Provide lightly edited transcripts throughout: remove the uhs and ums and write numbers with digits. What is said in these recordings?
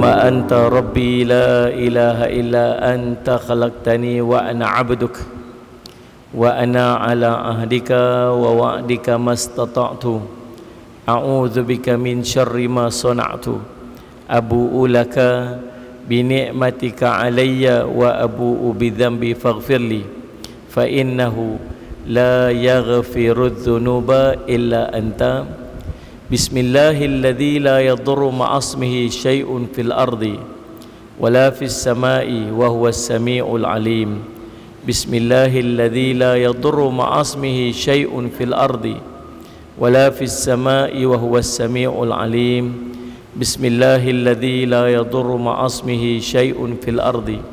Allahumma anta rabbi la ilaha illa anta khalaqtani wa ana abduk wa ana ala ahdika wa wa'dika mastata'tu a'udzu bika min syarri ma sana'tu abu'u laka bi ni'matika alayya wa abu'u bi dhanbi faghfirli fa innahu la yaghfiru dzunuba illa anta. Bismillahilladzi la yadurru ma'asmihi syai'un fil ardi wala fis sama'i wa huwas sami'ul alim. Bismillahilladzi la yadurru ma'asmihi syai'un fil ardi wala fis sama'i wa huwas sami'ul alim. Bismillahilladzi la yadurru ma'asmihi syai'un fil ardi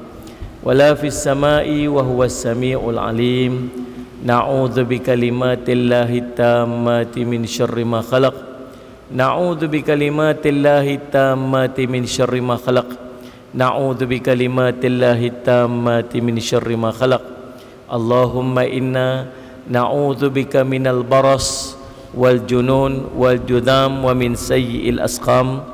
wala fis sama'i wa huwas sami'ul alim. Na'udzu bikalimatillahi tammati min syarri ma khalaq. Na'udzu bikalimatillahi tammati min syarri ma khalaq. Na'udzu bikalimatillahi tammati min syarri ma khalaq. Allahumma inna na'udzu bika minal baras wal junun wal judham wa min sayyi'il asqam.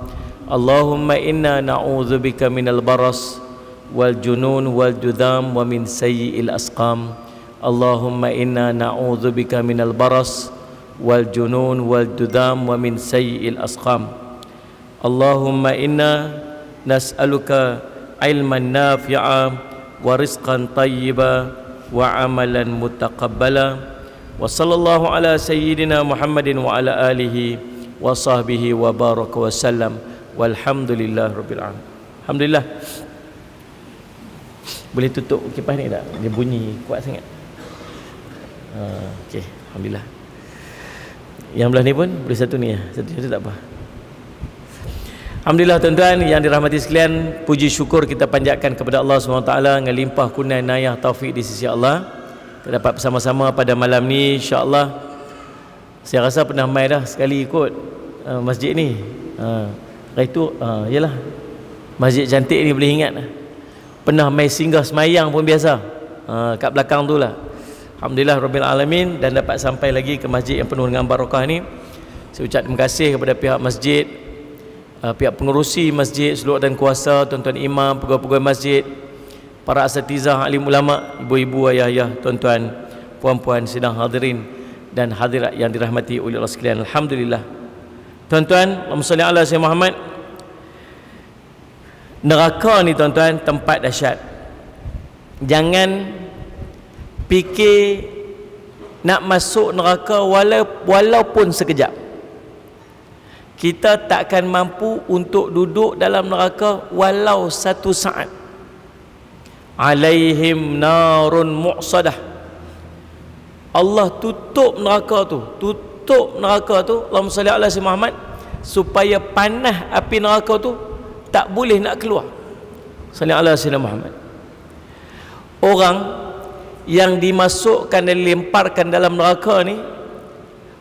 Allahumma inna na'udzu bika minal baras wal junun wal judham wa min sayyi'il asqam. Allahumma inna na'udzu bika minal baras wal junun wal judham wa min sayyi'il asqam. Allahumma inna nas'aluka ilman nafi'a wa rizqan tayyiba wa amalan mutaqabbala. Wa sallallahu ala sayyidina Muhammadin wa ala alihi wa sahbihi wa baraka wa sallam. Walhamdulillah rabbil alamin. Alhamdulillah. Boleh tutup kipas ni tak? Dia bunyi kuat sangat. Okey, alhamdulillah. Yang belah ni pun boleh satu ni ya. Satu tak apa. Alhamdulillah tuan-tuan yang dirahmati sekalian, puji syukur kita panjatkan kepada Allah SWT dengan limpah kurnia inayah taufik di sisi Allah. Kita dapat bersama-sama pada malam ni insya-Allah. Saya rasa pernah mai dah sekali ikut masjid ni. Hari tu yalah. Masjid cantik ni boleh ingat. Pernah mai singgah semayang pun biasa. Kat belakang tu lah. Alhamdulillah Rabbil Alamin, dan dapat sampai lagi ke masjid yang penuh dengan barakah ni. Saya ucap terima kasih kepada pihak masjid, pihak pengerusi masjid, seluruh dan kuasa, tuan-tuan imam, pegawai-pegawai masjid, para asatizah, alim ulama, ibu-ibu, ayah-ayah, tuan-tuan, puan-puan sidang hadirin dan hadirat yang dirahmati oleh Allah sekalian. Alhamdulillah. Tuan-tuan, Allahumma salli ala Sayyidina Muhammad. Neraka ni tuan-tuan tempat dahsyat. Jangan fikir nak masuk neraka walaupun sekejap. Kita takkan mampu untuk duduk dalam neraka walau satu saat. Alaihim narun mu'sadah. Allah tutup neraka tu. Allahumma salli ala Sayyidina Muhammad, supaya panas api neraka tu tak boleh nak keluar. Salli ala Sayyidina Muhammad. Orang yang dimasukkan dan dilemparkan dalam neraka ni,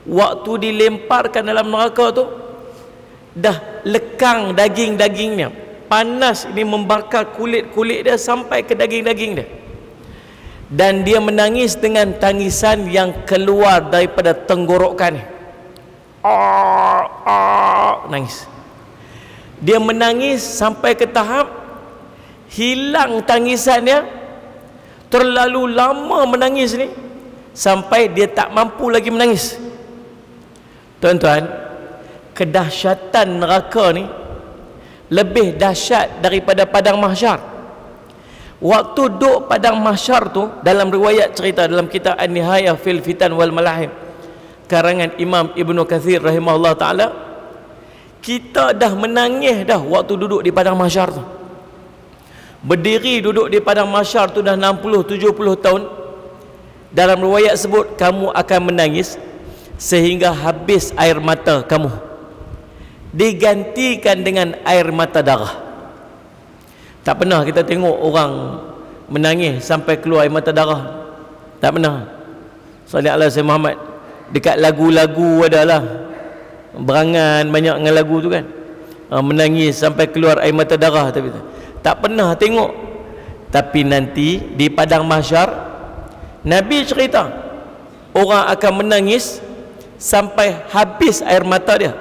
waktu dilemparkan dalam neraka tu dah lekang daging-dagingnya, panas ini membakar kulit-kulit dia sampai ke daging-daging dia, dan dia menangis dengan tangisan yang keluar daripada tenggorokan. Nangis. Dia menangis sampai ke tahap hilang tangisannya. Terlalu lama menangis ni sampai dia tak mampu lagi menangis. Tuan-tuan, kedahsyatan neraka ni lebih dahsyat daripada padang mahsyar. Waktu duduk padang mahsyar tu, dalam riwayat cerita dalam kitab An-Nihayah fil Fitan wal Malahim karangan Imam Ibnu Katsir rahimahullah taala, kita dah menangis dah waktu duduk di padang mahsyar tu. Berdiri duduk di padang mahsyar tu dah 60-70 tahun. Dalam riwayat sebut kamu akan menangis sehingga habis air mata kamu, digantikan dengan air mata darah. Tak pernah kita tengok orang menangis sampai keluar air mata darah. Tak pernah. Sallallahu alaihi wasallam Muhammad. Dekat lagu-lagu adalah berangan banyak dengan lagu tu kan, menangis sampai keluar air mata darah, tapi tak pernah tengok. Tapi nanti di padang mahsyar Nabi cerita orang akan menangis sampai habis air mata dia,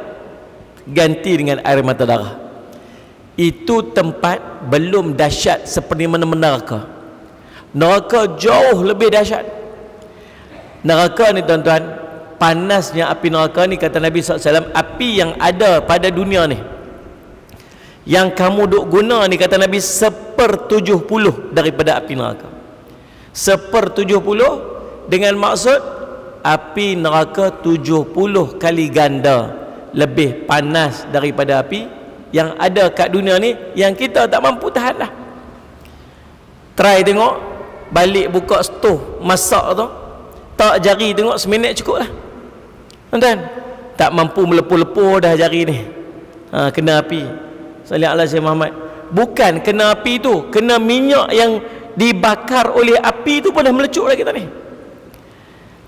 ganti dengan air mata darah. Itu tempat belum dahsyat seperti mana neraka. Neraka jauh lebih dahsyat. Neraka ni tuan-tuan, panasnya api neraka ni, kata Nabi SAW, api yang ada pada dunia ni, yang kamu duk guna ni, kata Nabi, 1/70 daripada api neraka. 1/70 dengan maksud api neraka 70 kali ganda lebih panas daripada api yang ada kat dunia ni, yang kita tak mampu tahan lah. Try tengok, balik buka stove masak tu, tak jari tengok seminit cukup lah tuan-tuan. Tak mampu melepur-lepur dah jari ni, kena api. Salih ala Syekh Muhammad. Bukan kena api tu, kena minyak yang dibakar oleh api tu pun dah melecup lah kita ni.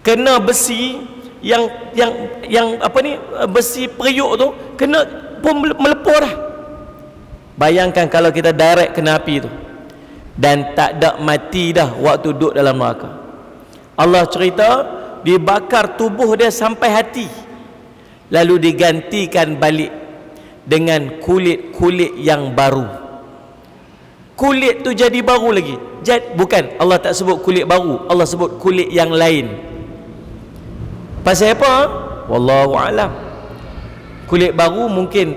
Kena besi yang apa ni, besi periuk tu kena pun melepur dah. Bayangkan kalau kita direct kena api tu, dan tak ada mati dah waktu duduk dalam neraka. Allah cerita dibakar tubuh dia sampai hati, lalu digantikan balik dengan kulit-kulit yang baru. Kulit tu jadi baru lagi. Bukan, Allah tak sebut kulit baru, Allah sebut kulit yang lain. Pasal apa? Wallahu alam. Kulit baru mungkin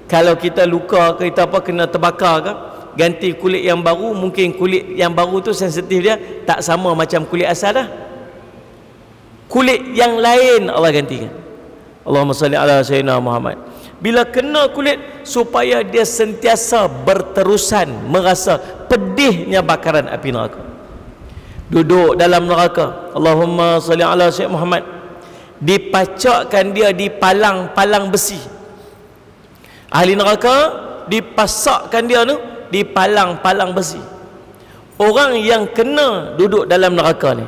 kalau kita luka ke, kita apa, kena terbakar ke, ganti kulit yang baru, mungkin kulit yang baru tu sensitif dia tak sama macam kulit asal dah. Kulit yang lain Allah gantikan. Allahumma salli ala sayyidina Muhammad. Bila kena kulit, supaya dia sentiasa berterusan merasa pedihnya bakaran api neraka. Duduk dalam neraka, Allahumma salli ala sayyidina Muhammad, dipacakkan dia di palang-palang besi. Ahli neraka dipasakkan dia tu di palang-palang besi. Orang yang kena duduk dalam neraka ni,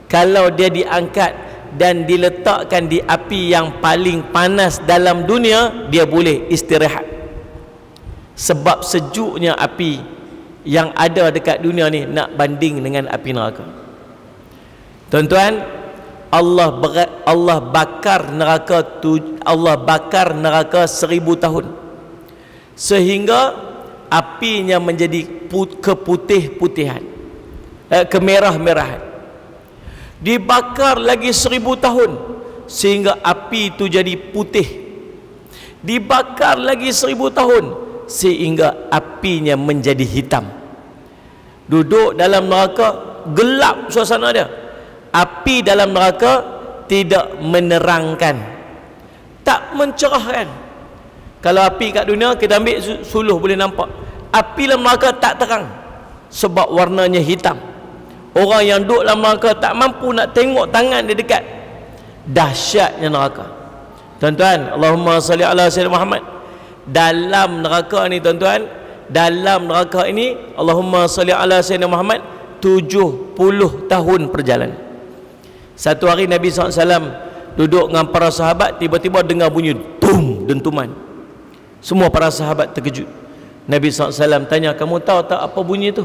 kalau dia diangkat dan diletakkan di api yang paling panas dalam dunia, dia boleh istirahat. Sebab sejuknya api yang ada dekat dunia ni nak banding dengan api neraka. Tuan-tuan, Allah bakar neraka 1000 tahun, sehingga apinya menjadi keputih-putihan, kemerah-merahan. Dibakar lagi 1000 tahun sehingga api itu jadi putih. Dibakar lagi 1000 tahun sehingga apinya menjadi hitam. Duduk dalam neraka, gelap suasana dia. Api dalam neraka tidak menerangkan, tak mencerahkan. Kalau api kat dunia kita ambil suluh boleh nampak, api dalam neraka tak terang sebab warnanya hitam. Orang yang duduk dalam neraka tak mampu nak tengok tangan dia dekat. Dahsyatnya neraka. Tuan-tuan, Allahumma salli ala sayyidina Muhammad. Dalam neraka ni tuan-tuan, dalam neraka ini, Allahumma salli ala sayyidina Muhammad, 70 tahun perjalanan. Satu hari Nabi SAW duduk dengan para sahabat, tiba-tiba dengar bunyi tum, dentuman. Semua para sahabat terkejut. Nabi SAW tanya, kamu tahu tak apa bunyi itu?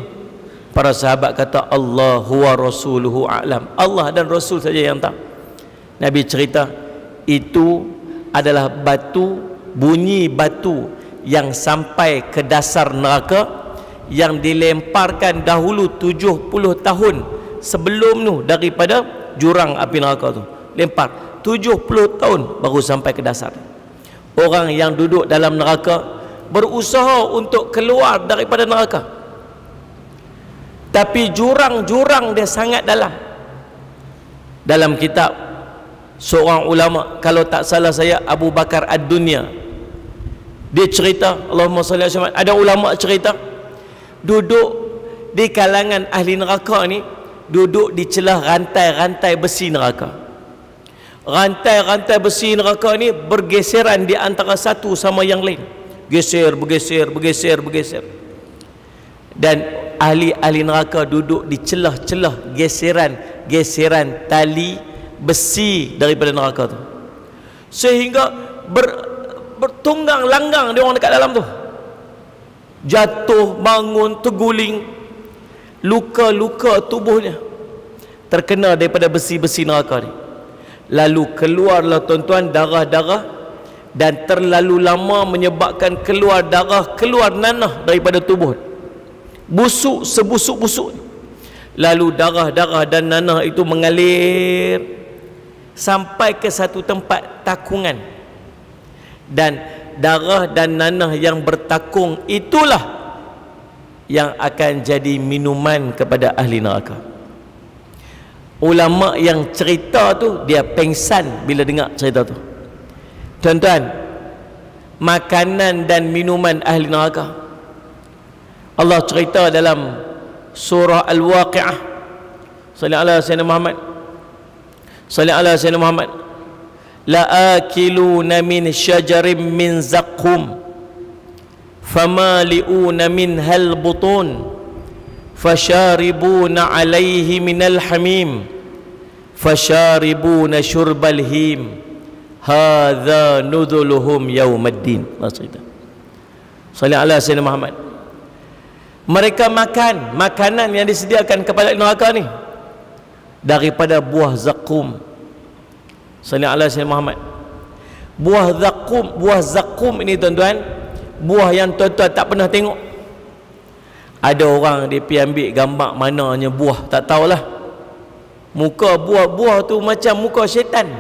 Para sahabat kata, Allahu wa rasuluhu a'lam. Allah dan Rasul saja yang tahu. Nabi cerita, itu adalah batu, bunyi batu yang sampai ke dasar neraka, yang dilemparkan dahulu 70 tahun sebelum tu daripada jurang api neraka tu. Lempar 70 tahun baru sampai ke dasar. Orang yang duduk dalam neraka berusaha untuk keluar daripada neraka, tapi jurang-jurang dia sangat dalam. Dalam kitab seorang ulama, kalau tak salah saya Abu Bakar Ad-Dunya, dia cerita, Allahumma salli alaihi wasallam, ada ulama cerita duduk di kalangan ahli neraka ni, duduk di celah rantai-rantai besi neraka. Rantai-rantai besi neraka ni bergeseran di antara satu sama yang lain, geser, bergeser, bergeser, bergeser. Dan ahli-ahli neraka duduk di celah-celah geseran tali besi daripada neraka tu, sehingga bertunggang langgang dia orang dekat dalam tu, jatuh, bangun, terguling, luka-luka tubuhnya terkena daripada besi-besi neraka ni. Lalu keluarlah tuan-tuan darah-darah dan terlalu lama menyebabkan keluar darah, keluar nanah daripada tubuh. Busuk sebusuk-busuk. Lalu darah-darah dan nanah itu mengalir sampai ke satu tempat takungan, dan darah dan nanah yang bertakung itulah yang akan jadi minuman kepada ahli neraka. Ulama yang cerita tu dia pengsan bila dengar cerita tu. Tuan-tuan, makanan dan minuman ahli neraka, Allah cerita dalam surah Al-Waqi'ah. Sallallahu alaihi wasallam Muhammad. Sallallahu alaihi wasallam Muhammad. La akiluna min syajarin min zaqqum famali'una minhal butun fasharibuna alaihi minal hamim fasharibuna syurbal him hadza nuzuluhum yaumaddin. Maksudnya sallallahu alaihi wasallam Muhammad, mereka makan makanan yang disediakan kepada neraka ni daripada buah zakum. Sallallahu alaihi wasallam Muhammad, buah zakum ini tuan-tuan, buah yang tuan-tuan tak pernah tengok. Ada orang dia pergi ambil gambar mananya buah, tak tahulah muka buah tu macam muka syaitan.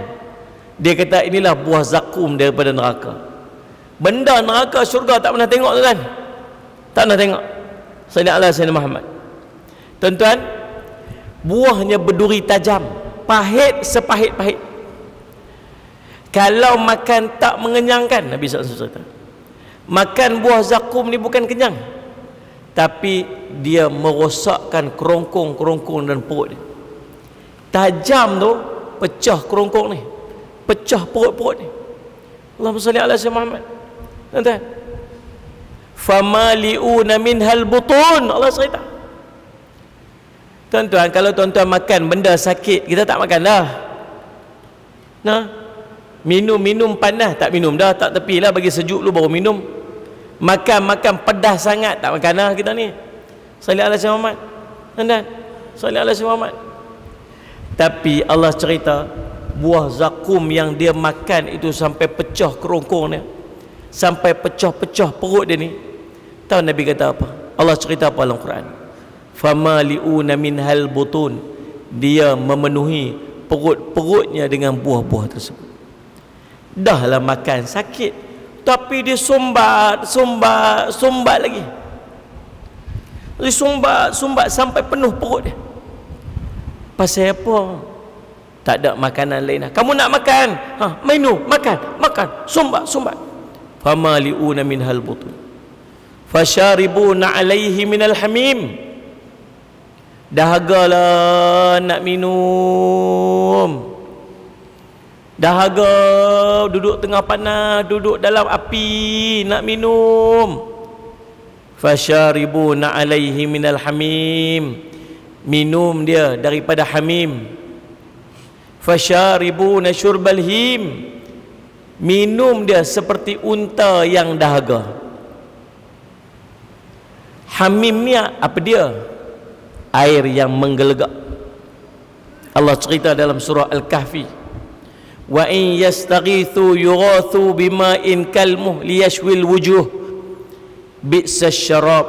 Dia kata inilah buah zakum daripada neraka. Benda neraka syurga tak pernah tengok tuan-tuan, tak pernah tengok. Sallallahu alaihi wasallam Muhammad. Tuan-tuan, buahnya berduri tajam, pahit sepahit-pahit. Kalau makan tak mengenyangkan, Nabi SAW. Makan buah zakum ni bukan kenyang, tapi dia merosakkan kerongkong-kerongkong dan perut dia. Tajam tu, pecah kerongkong ni, pecah perut-perut ni. Allahumma salli ala sayyidina Muhammad. Tuan-tuan, famali'una minhal butun, Allah cerita. Tuan-tuan, kalau tuan-tuan makan benda sakit, kita tak makan dah. Nah, minum panas tak minum dah, tak tepilah, bagi sejuk dulu baru minum. Makan pedas sangat tak makan dah kita ni. Sallallahu alaihi wasallam Muhammad. Tuan-tuan, sallallahu alaihi wasallam Muhammad. Tapi Allah cerita buah zakum yang dia makan itu sampai pecah kerongkong dia, sampai pecah-pecah perut dia ni. Tahu Nabi kata apa? Allah cerita apa dalam Quran? Famali'una minhal butun, dia memenuhi perut-perutnya dengan buah-buah tersebut. Dahlah makan sakit, tapi dia sumbat lagi. Dia sumbat sampai penuh perut dia. Pasal apa? Tak ada makanan lain lah. Kamu nak makan, minum, makan, sumbat. Famali'una minhal butun fasharibuna alaihi minal hamim. Dahagalah nak minum, dahaga duduk tengah panas, duduk dalam api nak minum. Fasharibuna alaihi minal hamim, minum dia daripada hamim. Fasharibuna syurbal him, minum dia seperti unta yang dahaga. Hamim ni apa dia? Air yang menggelegak. Allah cerita dalam surah Al-Kahfi, wa in yastaghithu yughathu bima'in kalmuh liyashwil wujuh bi'sa syarab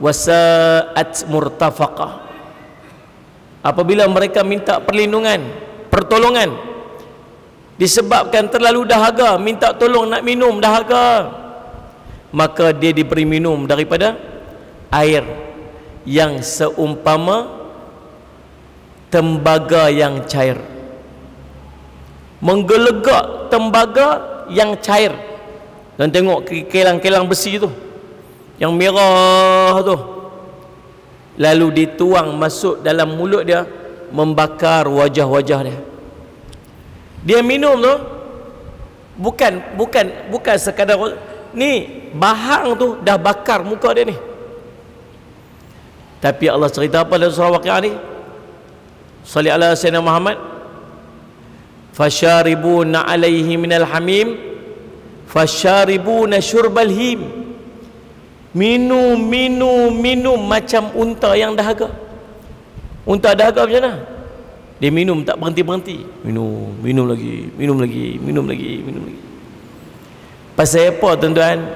wa sa'at murtafaqa. Apabila mereka minta pertolongan disebabkan terlalu dahaga, minta tolong nak minum dahaga, maka dia diberi minum daripada air yang seumpama tembaga yang cair, menggelegak tembaga yang cair. Dan tengok kelang-kelang besi tu yang merah tu, lalu dituang masuk dalam mulut dia, membakar wajah-wajah dia. Dia minum tu bukan sekadar ni, bahang tu dah bakar muka dia ni. Tapi Allah cerita apa dalam surah Waqi'ah ni? Salli ala sayyidina Muhammad. Fasharibuna alaihi minal hamim fasharibuna syurbal him. Minum macam unta yang dahaga. Unta dahaga macam mana? Dia minum tak berhenti-berhenti. Minum lagi. Pasal apa tuan-tuan?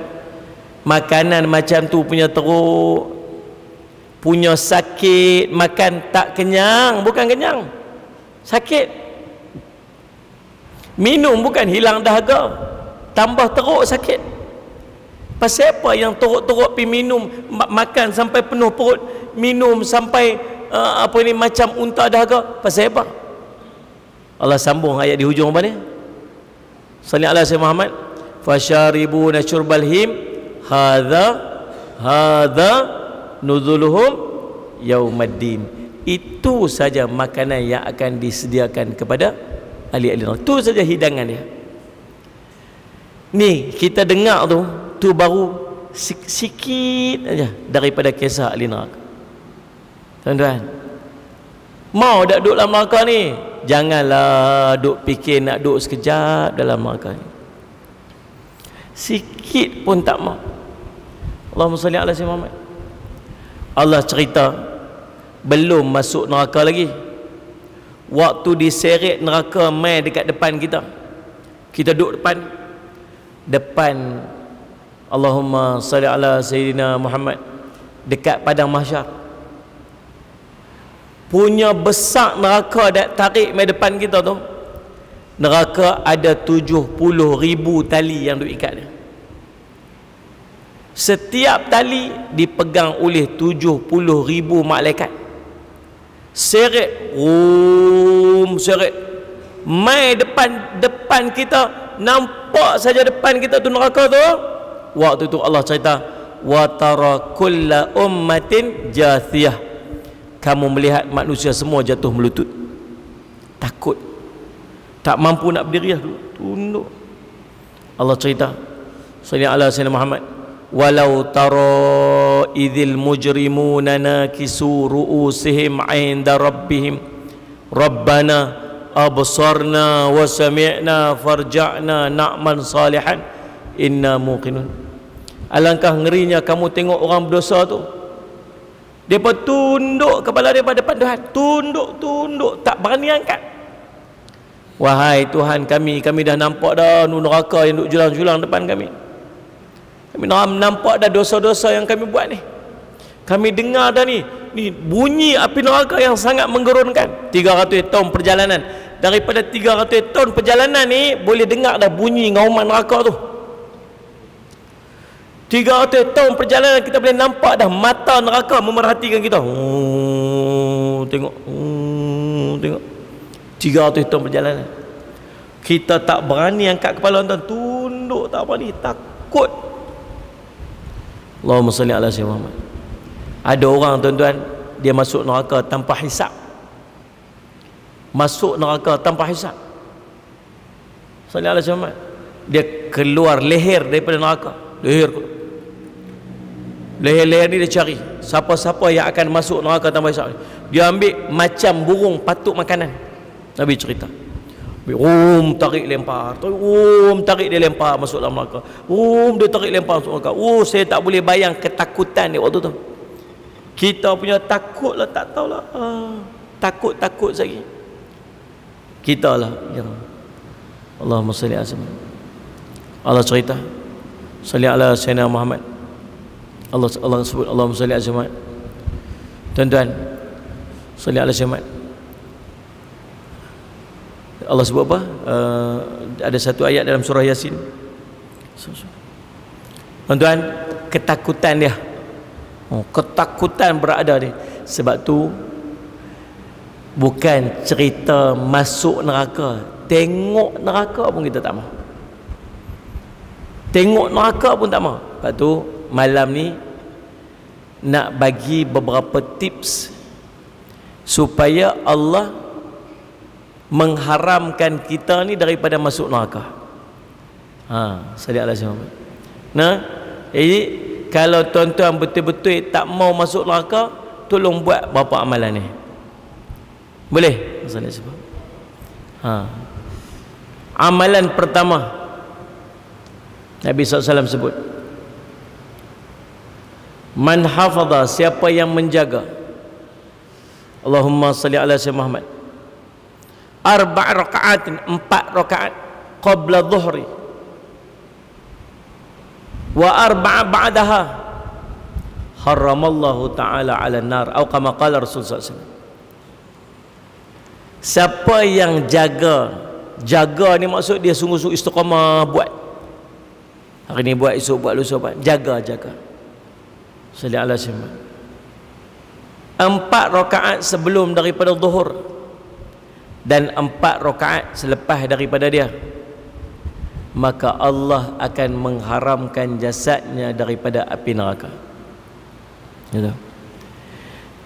Makanan macam tu punya teruk, punya sakit, makan tak kenyang, bukan kenyang, sakit. Minum bukan hilang dahaga, tambah teruk sakit. Pasal apa yang teruk-teruk pergi minum, makan sampai penuh perut, minum sampai macam unta dahaga? Pasal apa? Allah sambung ayat di hujung apa ni? Salli ala sayyidina Muhammad. Fasyaribuna syurbal him hadza nuzuluhum yaumaddin. Itu saja makanan yang akan disediakan kepada ahli-ahli neraka. Itu saja hidangan dia. Ni kita dengar tu baru sikit aja daripada kisah ahli neraka. Tuan-tuan, mau tak duduk dalam neraka ni? Janganlah duk fikir nak duduk sekejap dalam neraka ni. Sikit pun tak mau. Allahumma salli ala sayyidina Muhammad. Allah cerita belum masuk neraka lagi. Waktu diseret neraka mai dekat depan kita, kita duduk depan Allahumma salli ala sayyidina Muhammad, dekat padang mahsyar. Punya besar neraka dak tarik mai depan kita tu. Neraka ada 70,000 tali yang duk ikat dia. Setiap tali dipegang oleh 70,000 malaikat. Seret, seret mai depan kita, nampak saja depan kita tu neraka tu. Waktu tu Allah cerita, wa tara kulla ummatin jathiyah. Kamu melihat manusia semua jatuh melutut, takut, tak mampu nak berdiri, tunduk. Allah cerita, sallallahu alaihi wasallam Muhammad, walau tara idzil mujrimuna nakisu ru'usihim 'inda rabbihim rabbana absarna wa sami'na farja'na na'mal salihan inna muqinun. Alangkah ngerinya kamu tengok orang berdosa tu, depa tunduk kepala depa depan Tuhan, tunduk, tak berani angkat. Wahai Tuhan kami dah nampak dah neraka yang duk julang-julang depan kami. Kami nampak dah dosa-dosa yang kami buat ni. Kami dengar dah ni bunyi api neraka yang sangat menggerunkan. 300 tahun perjalanan. Daripada 300 tahun perjalanan ni boleh dengar dah bunyi ngauman neraka tu. 300 tahun perjalanan kita boleh nampak dah mata neraka memerhatikan kita. Tengok. 300 tahun perjalanan. Kita tak berani angkat kepala, tunduk, tak berani, takut. Allahumma salli ala sayyidina Muhammad. Ada orang tuan-tuan, dia masuk neraka tanpa hisap. Masuk neraka tanpa hisap. Salli ala sayyidina Muhammad. Dia keluar leher daripada neraka. Leher ni dia cari siapa-siapa yang akan masuk neraka tanpa hisap. Dia ambil macam burung patuk makanan. Nabi cerita, tarik lempar, tarik dia lempar masuk dalam neraka. Dia tarik lempar masuk neraka. Saya tak boleh bayang ketakutan dia waktu tu. Kita punya takut lah, tak tahulah. Takut lagi. Kita lah. Ya. Allahumma salli ala sayyidina. Allah cerita, salli ala sayyidina Muhammad. Allah sebut Allahumma salli ala sayyidina Muhammad. Tuan-tuan, salli ala sayyidina Muhammad. Allah sebut apa? Ada satu ayat dalam surah Yasin. Tuan-tuan, ketakutan dia. Ketakutan berada dia. Sebab tu bukan cerita masuk neraka, tengok neraka pun kita tak mahu. Tengok neraka pun tak mahu. Sebab tu malam ni nak bagi beberapa tips supaya Allah mengharamkan kita ni daripada masuk neraka. Salli ala sayyidina Muhammad. Nah, jadi kalau tuan-tuan betul-betul tak mau masuk neraka, tolong buat berapa amalan ni. Boleh? Salli ala sayyidina Muhammad. Amalan pertama, Nabi SAW sebut, man hafadha, siapa yang menjaga, Allahumma salli ala sayyidina Muhammad, 4 raka'atin, 4 rakaat qabla dhuhri, wa arba'a ba'daha haramallahu ta'ala 'alan nar atau kama qala Rasulullah SAW. Siapa yang jaga ni maksud dia sungguh-sungguh istiqamah buat. Hari ni buat, esok buat, lusa buat. Jaga. Salli ala Muhammad. 4 rakaat sebelum daripada zuhur dan 4 rakaat selepas daripada dia, maka Allah akan mengharamkan jasadnya daripada api neraka. Gitu.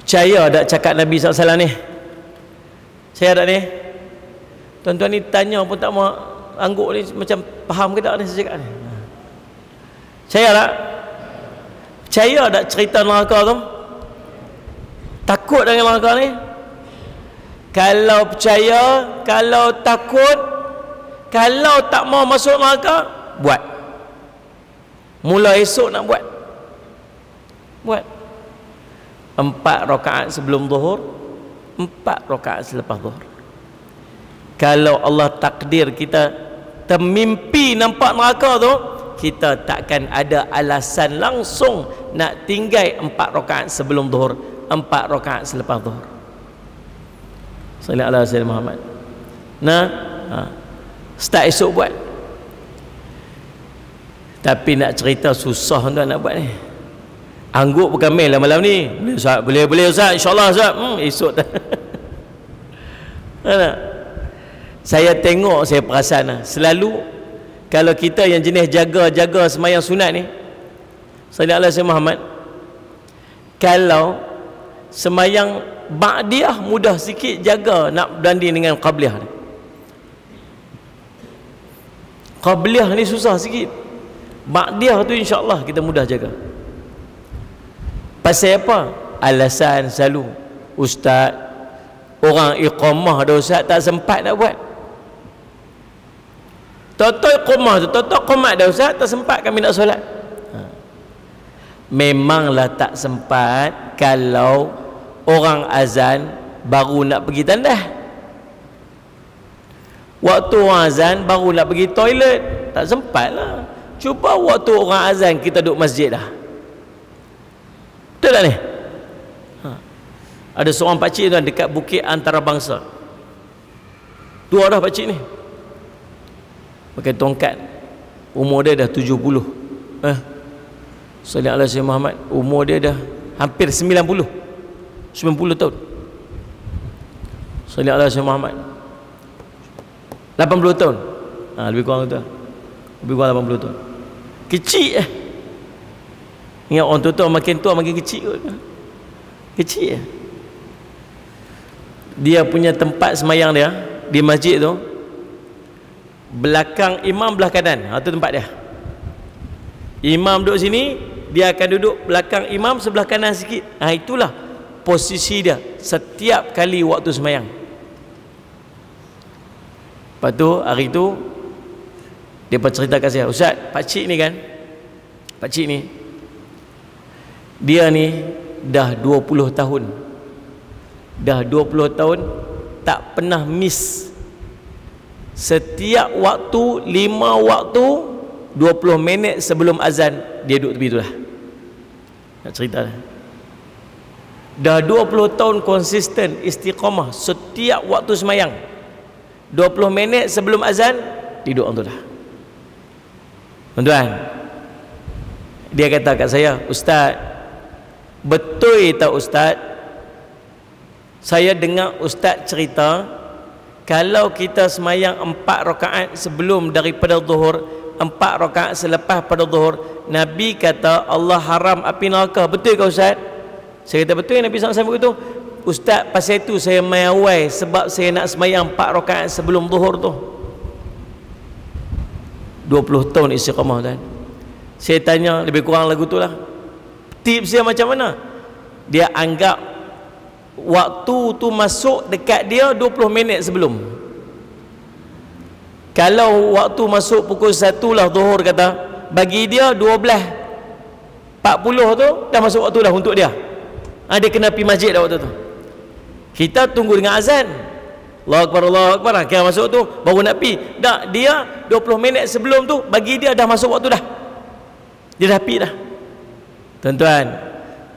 Percaya tak cakap Nabi SAW ni? Saya tak ni? Tuan-tuan ni tanya pun tak mau angguk ni, macam faham ke tak ni saya cakap ni? Percaya tak? Percaya tak cerita neraka tu? Takut dengan neraka ni? Kalau percaya, kalau takut, kalau tak mau masuk neraka, buat. Mula esok nak buat. 4 rakaat sebelum zuhur, 4 rakaat selepas zuhur. Kalau Allah takdir kita termimpi nampak neraka tu, kita takkan ada alasan langsung nak tinggal 4 rakaat sebelum zuhur, 4 rakaat selepas zuhur. Sallallahu alaihi Muhammad. Start esok buat. Tapi nak cerita susah tuan nak buat ni. Angguk bukan mail lah malam ni. Boleh Ustaz, insyaAllah Ustaz. Esok tak. Saya tengok, saya perasan selalu kalau kita yang jenis jaga sembahyang sunat ni, sallallahu alaihi Muhammad, kalau sembahyang ba'diyah mudah sikit jaga nak banding dengan qabliyah ni. Qabliyah ni susah sikit. Ba'diyah tu insya-Allah kita mudah jaga. Pasal apa? Alasan selalu, ustaz, orang iqamah dah ustaz tak sempat nak buat. Toto iqamah tu, toto qomat dah ustaz tak sempat kami nak solat. Memanglah tak sempat kalau orang azan baru nak pergi tandas. Waktu orang azan baru nak pergi toilet, tak sempat lah. Cuba waktu orang azan kita duduk masjid dah. Betul tak ni? Ada seorang pakcik tuan dekat Bukit Antarabangsa. 2 dah pakcik ni. Pakai tongkat. Umur dia dah 70. Sallallahu alaihi Muhammad, umur dia dah hampir 90 tahun. Sallallahu alaihi Muhammad, 80 tahun. Lebih kurang tu. Lebih kurang 80 tahun. Kecil Ingat orang tua makin tua makin kecil kot. Kecil Dia punya tempat semayang dia di masjid tu, belakang imam belah kanan. Itu tempat dia. Imam duduk sini, dia akan duduk belakang imam sebelah kanan sikit. Itulah posisi dia setiap kali waktu semayang. Lepas tu hari tu dia cerita kat saya, Ustaz, pakcik ni kan, pakcik ni dia ni dah 20 tahun. Dah 20 tahun tak pernah miss. Setiap waktu 5 waktu 20 minit sebelum azan dia duduk tepi tu lah. Nak cerita lah. Dah 20 tahun konsisten istiqamah setiap waktu semayang. 20 minit sebelum azan dia duduk tu lah. Tuan-tuan, dia kata kat saya, Ustaz, betul tak Ustaz? Saya dengar Ustaz cerita kalau kita semayang 4 rakaat sebelum daripada zuhur, 4 rakaat selepas pada zuhur, Nabi kata Allah haram api neraka. Betul ke Ustaz? Saya kata betul, Nabi SAW begitu. Ustaz, pasal itu saya mayawai sebab saya nak semayang 4 rakaat sebelum zuhur tu. 20 tahun istiqamah kan. Saya tanya lebih kurang lagu tu lah. Tips dia macam mana? Dia anggap waktu tu masuk dekat dia 20 minit sebelum. Kalau waktu masuk pukul 1 lah zuhur kata, bagi dia 12.40 tu dah masuk waktu dah untuk dia. Dia kena pergi masjid dah waktu tu. Kita tunggu dengan azan. Allahu Akbar, Allahu Akbar, kira masuk tu baru nak pergi. Tak, dia 20 minit sebelum tu bagi dia dah masuk waktu dah. Dia dah dah.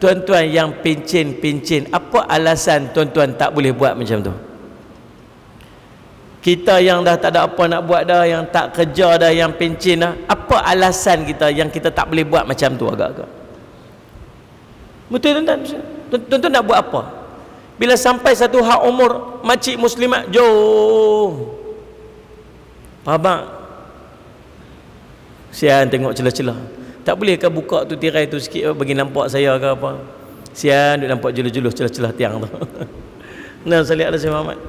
Tuan-tuan yang pencen, apa alasan tuan-tuan tak boleh buat macam tu? Kita yang dah tak ada apa nak buat dah, yang tak kerja dah, yang pencen dah, apa alasan kita yang kita tak boleh buat macam tu agak-agak? Betul tuan-tuan? Tuan-tuan nak buat apa? Bila sampai satu hak umur, makcik muslimat, jom. Abang, sian tengok celah-celah. Tak boleh ke buka tu tirai tu sikit bagi nampak saya ke apa? Sian duk nampak juluh-juluh celah-celah tiang tu. Nah, salih alaihi Muhammad.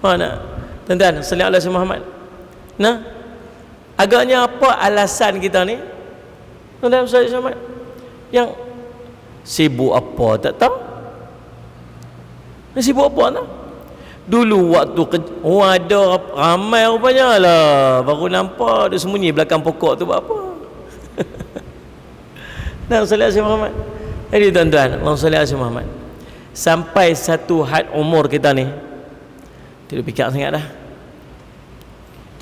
Mana? Tuan-tuan, salih alaihi Muhammad. Nah, agaknya apa alasan kita ni? Tuan-tuan, salih alaihi Muhammad. Yang sibuk apa tak tahu? Sibuk apa tak? Dulu waktu ada ramai rupanya lah, baru nampak dia sembunyi belakang pokok tu buat apa? Nah, sallallahu alaihi Muhammad. Jadi tuan-tuan, Allahumma salli ala Muhammad. Sampai satu had umur kita ni, tidak fikir sangat dah.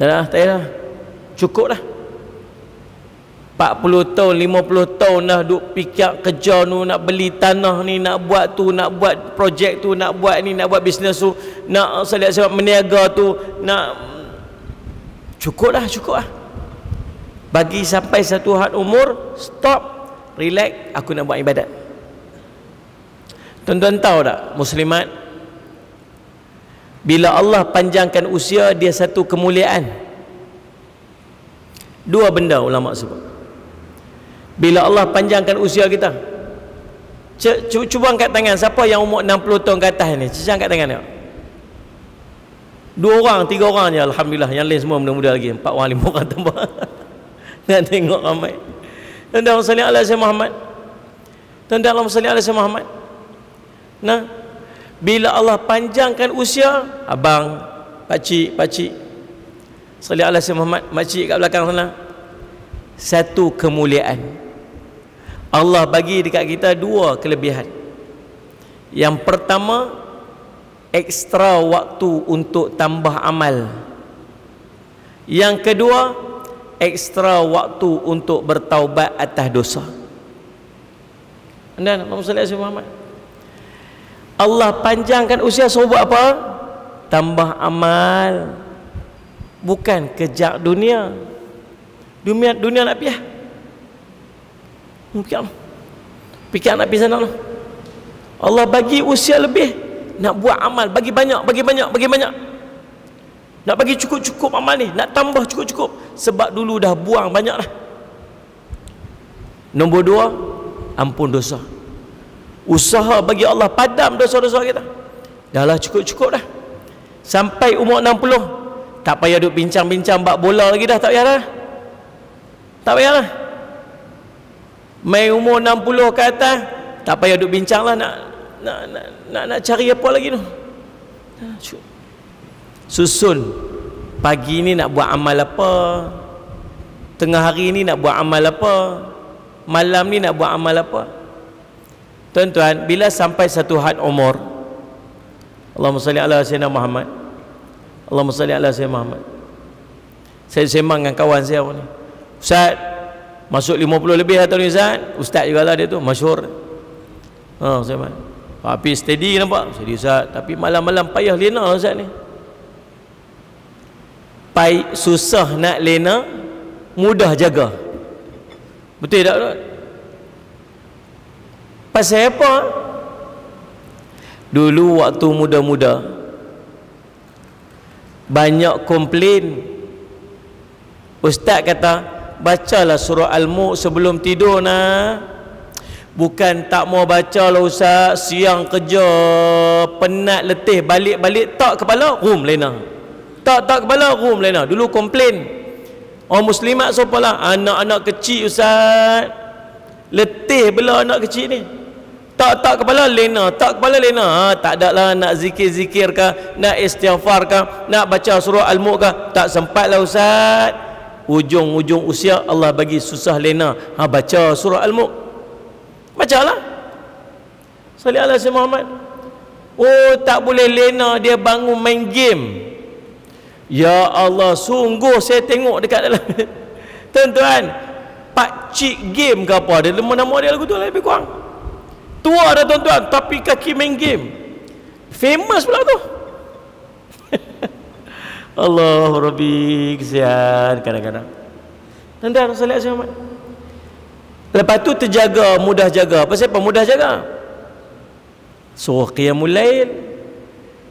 Tak dah. Cukup dah. 40 tahun, 50 tahun dah duk fikir kerja tu, nak beli tanah ni, nak buat tu, nak buat projek tu, nak buat ni, nak buat bisnes tu, nak sallallahu meniaga tu, nak cukup dah. Bagi sampai satu had umur, stop. Relax, aku nak buat ibadat. Tuan-tuan tahu tak, muslimat, bila Allah panjangkan usia, dia satu kemuliaan. Dua benda ulama sebut. Bila Allah panjangkan usia kita, cuba angkat tangan siapa yang umur 60 tahun ke atas ni. Cuba angkat tangan tengok. 2 orang, 3 orang je, alhamdulillah. Yang lain semua muda-muda lagi. 4 orang, 5 orang tambah. Nak tengok ramai. Tuan-tuan salli ala Muhammad. Tuan-tuan Allahumma salli ala Muhammad. Nah, bila Allah panjangkan usia, abang, pakcik salli ala Muhammad, makcik kat belakang sana, satu kemuliaan. Allah bagi dekat kita 2 kelebihan. Yang pertama, ekstra waktu untuk tambah amal. Yang kedua, ekstra waktu untuk bertaubat atas dosa. Dan Allahumma salli ala Muhammad. Allah panjangkan usia suruh buat apa? Tambah amal. Bukan kejar dunia. Dunia nak piah. Fikir nak pergi sana lah. Allah bagi usia lebih, nak buat amal, bagi banyak. Nak bagi cukup amal ni, nak tambah cukup. Sebab dulu dah buang banyak dah. Nombor 2, ampun dosa. Usaha bagi Allah padam dosa-dosa kita. Dah lah cukup dah. Sampai umur 60, tak payah duk bincang-bincang bak bola lagi dah, tak payahlah. Mai umur 60 ke atas, tak payah duk bincang lah nak cari apa lagi tu. Susun pagi ni nak buat amal apa, tengah hari ni nak buat amal apa, malam ni nak buat amal apa. Tuan-tuan, bila sampai satu had umur, Allahumma salli ala sayyidina Muhammad, Allahumma salli ala sayyidina Muhammad. Saya sembang dengan kawan saya ni, Ustaz, masuk 50 lebih atau ni Ustaz? Ustaz jugalah dia tu, masyhur. Saya tapi steady nampak, steady Ustaz, tapi malam-malam payah lena Ustaz ni. Susah nak lena, mudah jaga. Betul tak? Pasal apa? Dulu waktu muda-muda banyak komplain. Ustaz kata, bacalah surah Al-Mulk sebelum tidur nah. Bukan tak mau baca lah Ustaz, siang kerja, penat, letih, balik tak kepala, room lena. Tak kepala, room lena. Dulu komplain orang muslimat sopalah, anak-anak kecil Ustaz, letih bela anak kecil ni. Tak kepala lena, tak kepala lena. Tak ada lah nak zikir-zikir kah, nak istighfar kah, nak baca surah Al-Mulk kah, tak sempat lah Ustaz. Ujung-ujung usia Allah bagi susah lena. Baca surah Al-Mulk, bacalah. Salli ala Sayyidina Muhammad. Oh, tak boleh lena, dia bangun main game. Ya Allah, sungguh saya tengok dekat dalam tuan-tuan, pakcik game ke apa, dia nama dia lagu tu lebih kurang. Tua dah tuan-tuan, tapi kaki main game. Famous pula tu. Allah Rabbi, kesian kadang-kadang. Tuan-tuan, salat Muhammad. Lepas tu terjaga, mudah jaga. Pasal apa mudah jaga? Suruh qiyamul lail.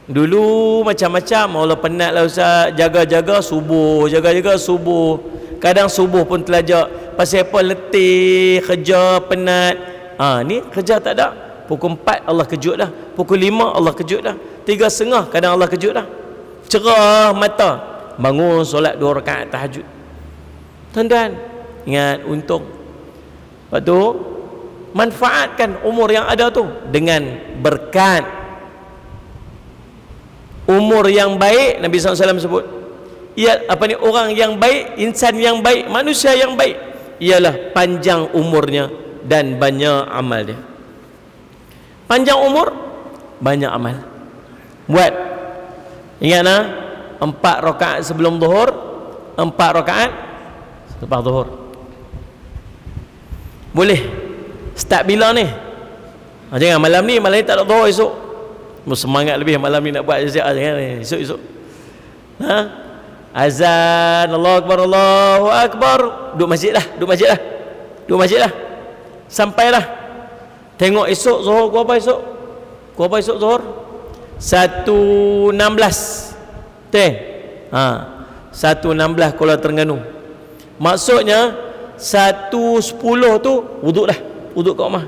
Dulu macam-macam, Allah penat lah ustaz, jaga-jaga subuh, jaga-jaga subuh. Kadang subuh pun terlajak. Pasal apa? Letih, kerja, penat. Ni kerja tak ada. Pukul 4 Allah kejut dah. Pukul 5 Allah kejut dah. 3.30 kadang Allah kejut dah. Cerah mata, bangun solat 2 rakaat tahajud. Tuan-tuan, ingat untung. Lepas tu manfaatkan umur yang ada tu dengan berkat. Umur yang baik, Nabi SAW sebut, orang yang baik, insan yang baik, manusia yang baik ialah panjang umurnya dan banyak amal dia. Panjang umur, banyak amal. Buat, ingat 4 rakaat sebelum zuhur, 4 rakaat selepas zuhur. Boleh start bila ni? Jangan malam ni tak ada zuhur esok. Semangat lebih malam ni nak buat jangan esok. Azan, Allahu Akbar, Allahu Akbar, duduk masjid lah. Sampailah. Tengok esok zuhur ku apa esok? Ku apa esok zuhur? 1.16. 1.16 Kuala Terengganu. Maksudnya 1.10 tu wuduk dah. Wuduk kat rumah.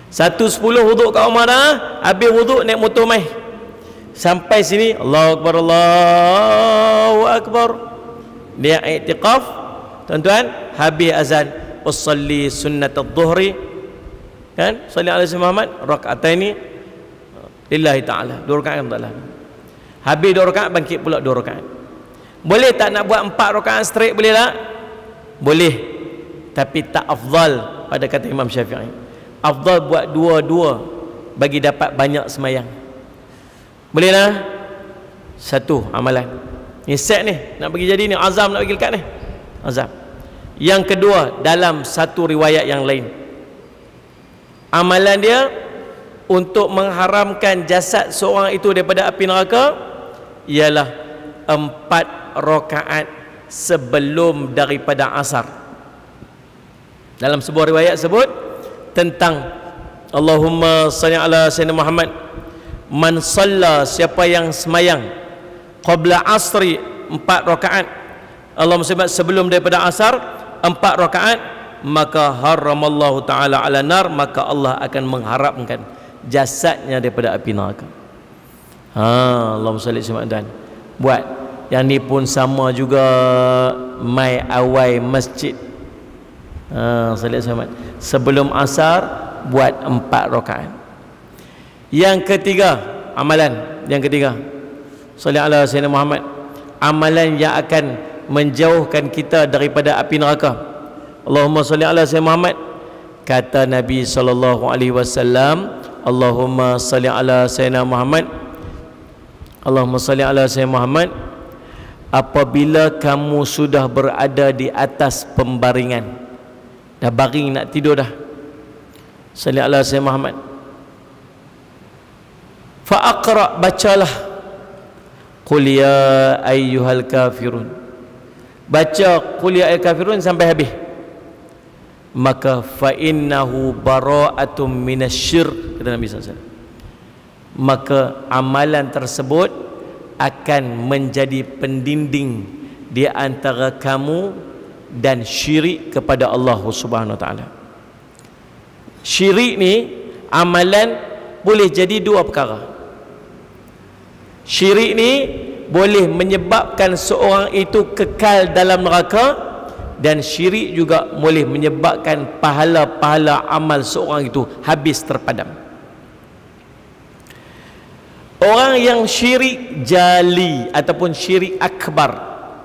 1.10 wuduk kat rumah dah. Habis wuduk naik motor mai. Sampai sini Allahu Akbar, Allahu Akbar. Dia i'tikaf. Tuan-tuan, habis azan usalli sunnat adh-dhuhri. Kan? Salli ala Sayyidina Muhammad raka'ataini lillahi ta'ala. 2 rakaat Allah. Habis 2 rakaat bangkit pula 2 rakaat. Boleh tak nak buat 4 rakaat straight, boleh tak? Boleh. Tapi tak afdal pada kata Imam Syafi'i. Afdal buat 2-2 bagi dapat banyak semayang. Boleh lah. Satu amalan. Ni set ni, nak bagi jadi ni, azam nak bagi lekat ni. Azam. Yang kedua, dalam satu riwayat yang lain, amalan dia untuk mengharamkan jasad seorang itu daripada api neraka ialah 4 rakaat sebelum daripada asar. Dalam sebuah riwayat sebut tentang Allahumma salli ala Sayyidina Muhammad, man salla, siapa yang semayang qabla asri 4 rakaat, Allahumma salli sebelum daripada asar 4 rakaat, maka haramallahu ta'ala ala nar, maka Allah akan mengharapkan jasadnya daripada api neraka. Allahumma salli dan buat yang ni pun sama juga, mai awai masjid. Salli sebelum asar buat 4 rakaat. Yang ketiga, amalan yang ketiga, salli ala Sayyidina Muhammad, amalan yang akan menjauhkan kita daripada api neraka. Allahumma salli ala Sayyidina Muhammad, kata Nabi sallallahu alaihi wasallam, Allahumma salli ala Sayyidina Muhammad, Allahumma salli ala Sayyidina Muhammad, apabila kamu sudah berada di atas pembaringan, dah baring nak tidur dah, salli ala Sayyidina Muhammad, fa aqra, bacalah qul ya ayyuhal kafirun, baca qul ya ayyuhal kafirun sampai habis. Maka fa innahu bara'atum minasyirk, kata Nabi SAW, maka amalan tersebut akan menjadi pendinding di antara kamu dan syirik kepada Allah Subhanahu Wa Taala. Syirik ni amalan boleh jadi 2 perkara. Syirik ni boleh menyebabkan seorang itu kekal dalam neraka, dan syirik juga boleh menyebabkan pahala-pahala amal seorang itu habis terpadam. Orang yang syirik jali ataupun syirik akbar,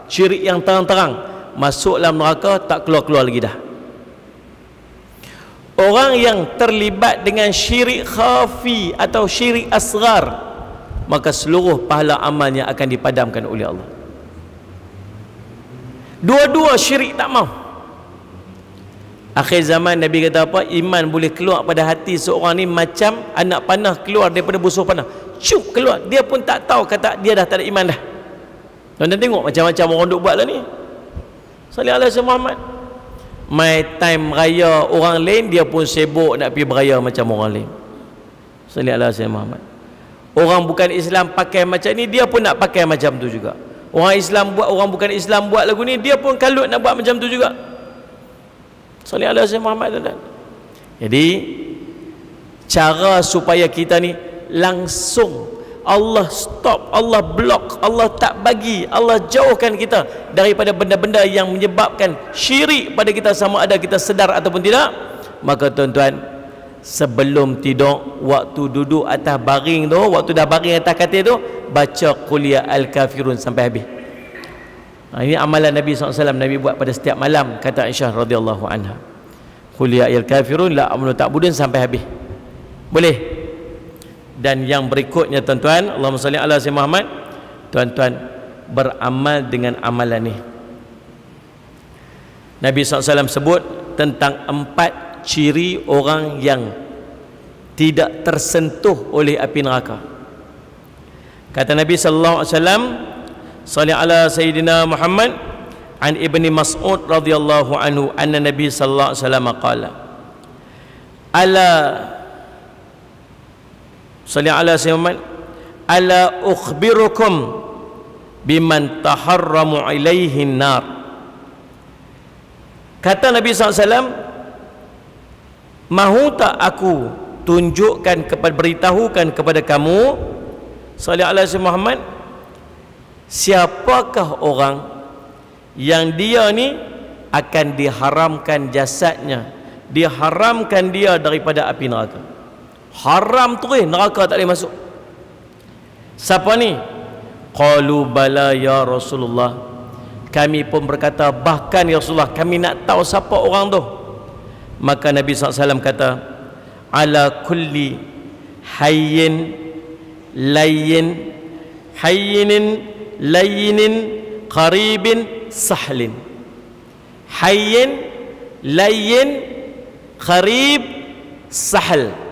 syirik yang terang-terang, masuk dalam neraka tak keluar-keluar lagi dah. Orang yang terlibat dengan syirik khafi atau syirik asghar, maka seluruh pahala amalnya akan dipadamkan oleh Allah. Dua-dua syirik tak mau. Akhir zaman Nabi kata apa? Iman boleh keluar pada hati seorang ni macam anak panah keluar daripada busur panah. Cup keluar. Dia pun tak tahu, kata dia dah tak ada iman dah. Tuan-tuan tengok macam-macam orang duk buat lah ni. Sallallahu alaihi wasallam Muhammad. My time raya orang lain, dia pun sibuk nak pergi beraya macam orang lain. Sallallahu alaihi wasallam Muhammad. Orang bukan Islam pakai macam ni, dia pun nak pakai macam tu juga. Orang Islam buat, orang bukan Islam buat lagu ni, dia pun kalut nak buat macam tu juga. Sallallahu alaihi wasallam Muhammad. Jadi cara supaya kita ni langsung Allah stop, Allah block, Allah tak bagi, Allah jauhkan kita daripada benda-benda yang menyebabkan syirik pada kita, sama ada kita sedar ataupun tidak. Maka tuan-tuan, sebelum tidur, waktu duduk atas baring tu, waktu dah baring atas katil tu, baca Qul ya al-kafirun sampai habis. Ini amalan Nabi SAW, Nabi buat pada setiap malam, kata Aisyah radhiyallahu anha. Qul ya al-kafirun la amnu ta'budun sampai habis. Boleh. Dan yang berikutnya tuan-tuan, Allahumma salli ala sayyidina Muhammad, tuan-tuan beramal dengan amalan ni. Nabi SAW sebut tentang 4 ciri orang yang tidak tersentuh oleh api neraka. Kata Nabi sallallahu alaihi wasallam, salli ala sayyidina Muhammad, an Ibni Mas'ud radhiyallahu anhu anna Nabi sallallahu alaihi wasallam qala, ala salli ala sayyidina Muhammad, ala ukhbirukum biman taharramu ilaihi nar. Kata Nabi SAW, mahu tak aku tunjukkan kepada, beritahukan kepada kamu, sallallahu alaihi wasallam Muhammad, siapakah orang yang dia ni akan diharamkan jasadnya, diharamkan dia daripada api neraka. Haram tu neraka tak boleh masuk. Siapa ni? Qalu bala ya Rasulullah. Kami pun berkata, bahkan ya Rasulullah, kami nak tahu siapa orang tu. Maka Nabi SAW kata, ala kulli hayyin layyin, hayyinin layyinin qaribin sahlin. Hayyin layyin qarib sahl.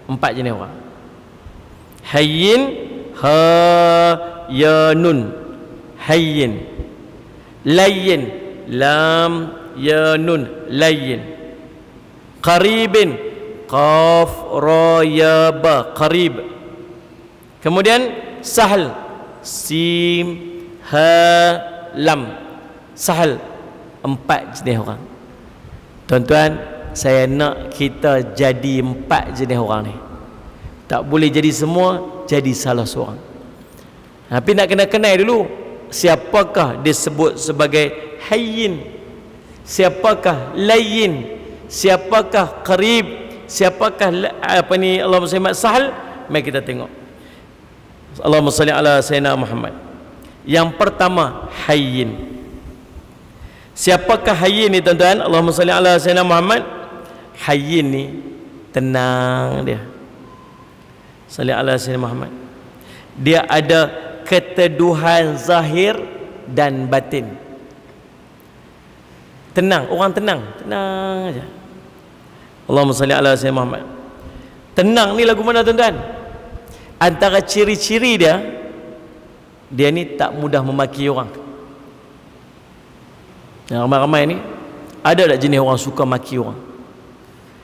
4 jenis orang. Hayyin, ha ya nun, hayyin. Layyin, lam ya nun, layyin. Qaribin, qaf ra ya ba, qarib. Kemudian sahl, sim ha lam, sahl. 4 jenis orang. Tuan-tuan, saya nak kita jadi 4 jenis orang ni. Tak boleh jadi semua, jadi salah seorang. Tapi nak kena kenal dulu, siapakah disebut sebagai hayyin, siapakah layyin, siapakah qarib, siapakah apa ni, Allahumma salli sahl. Mari kita tengok. Allahumma salli ala sayyidina Muhammad. Yang pertama, hayyin. Siapakah hayyin ni tuan-tuan? Allahumma salli ala sayyidina Muhammad. Hayyin ni tenang dia. Salli ala sayyidina Muhammad. Dia ada keteduhan zahir dan batin. Tenang, orang tenang, tenang aja. Allahumma salli ala sayyidina Muhammad. Tenang ni lagu mana tuan-tuan? Antara ciri-ciri dia, dia ni tak mudah memaki orang. Yang ramai-ramai ni, ada tak jenis orang suka maki orang?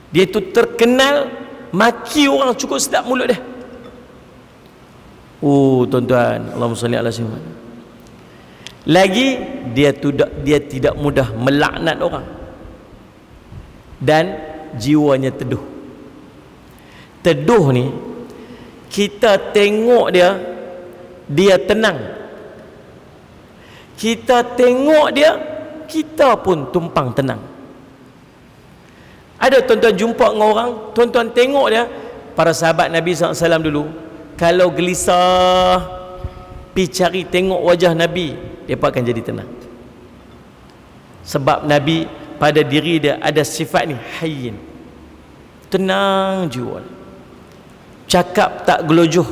Dia tu terkenal maki orang cukup sedap mulut dia. Oh tuan-tuan, Allahumma salli ala sayyidina Muhammad. Lagi dia tidak mudah melaknat orang. Dan jiwanya teduh. Teduh ni, kita tengok dia, dia tenang. Kita tengok dia, kita pun tumpang tenang. Ada tuan-tuan jumpa dengan orang, tuan-tuan tengok dia. Para sahabat Nabi SAW dulu, kalau gelisah, pergi cari tengok wajah Nabi, dia pun akan jadi tenang. Sebab Nabi pada diri dia ada sifat ni, hayyin, tenang jiwa, cakap tak gelojoh.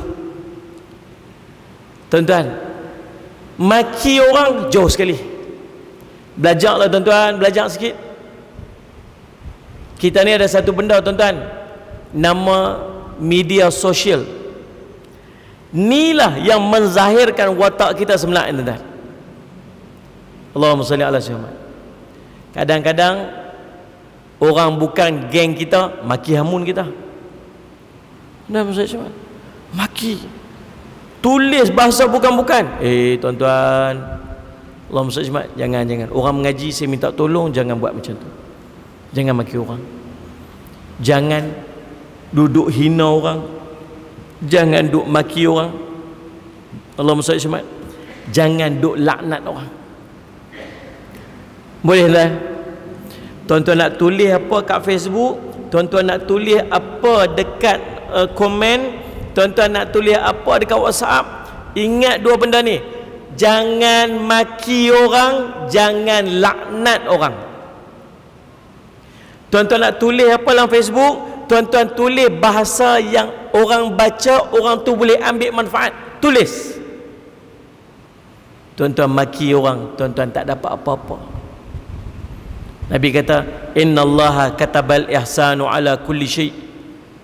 Tuan-tuan, maki orang jauh sekali. Belajarlah tuan-tuan, belajar sikit. Kita ni ada satu benda tuan-tuan, nama media sosial. Inilah yang menzahirkan watak kita sebenarnya tuan-tuan. Allahumma salli ala sayyidina. Kadang-kadang orang bukan geng kita maki hamun kita. Nah, maksud saya maki. Tulis bahasa bukan-bukan. Tuan-tuan, Allahumma salli ala sayyidina, jangan. Orang mengaji saya minta tolong jangan buat macam tu. Jangan maki orang. Jangan duduk hina orang. Jangan duduk maki orang. Allahumma salli ala sayyidina. Jangan duduk laknat orang. Bolehlah tuan-tuan nak tulis apa kat Facebook, tuan-tuan nak tulis apa dekat komen, tuan-tuan nak tulis apa dekat WhatsApp, ingat dua benda ni. Jangan maki orang, jangan laknat orang. Tuan-tuan nak tulis apa dalam Facebook, tuan-tuan tulis bahasa yang orang baca, orang tu boleh ambil manfaat. Tulis. Tuan-tuan maki orang, tuan-tuan tak dapat apa-apa. Nabi kata, innallaha katabal ihsanu ala kulli syai'.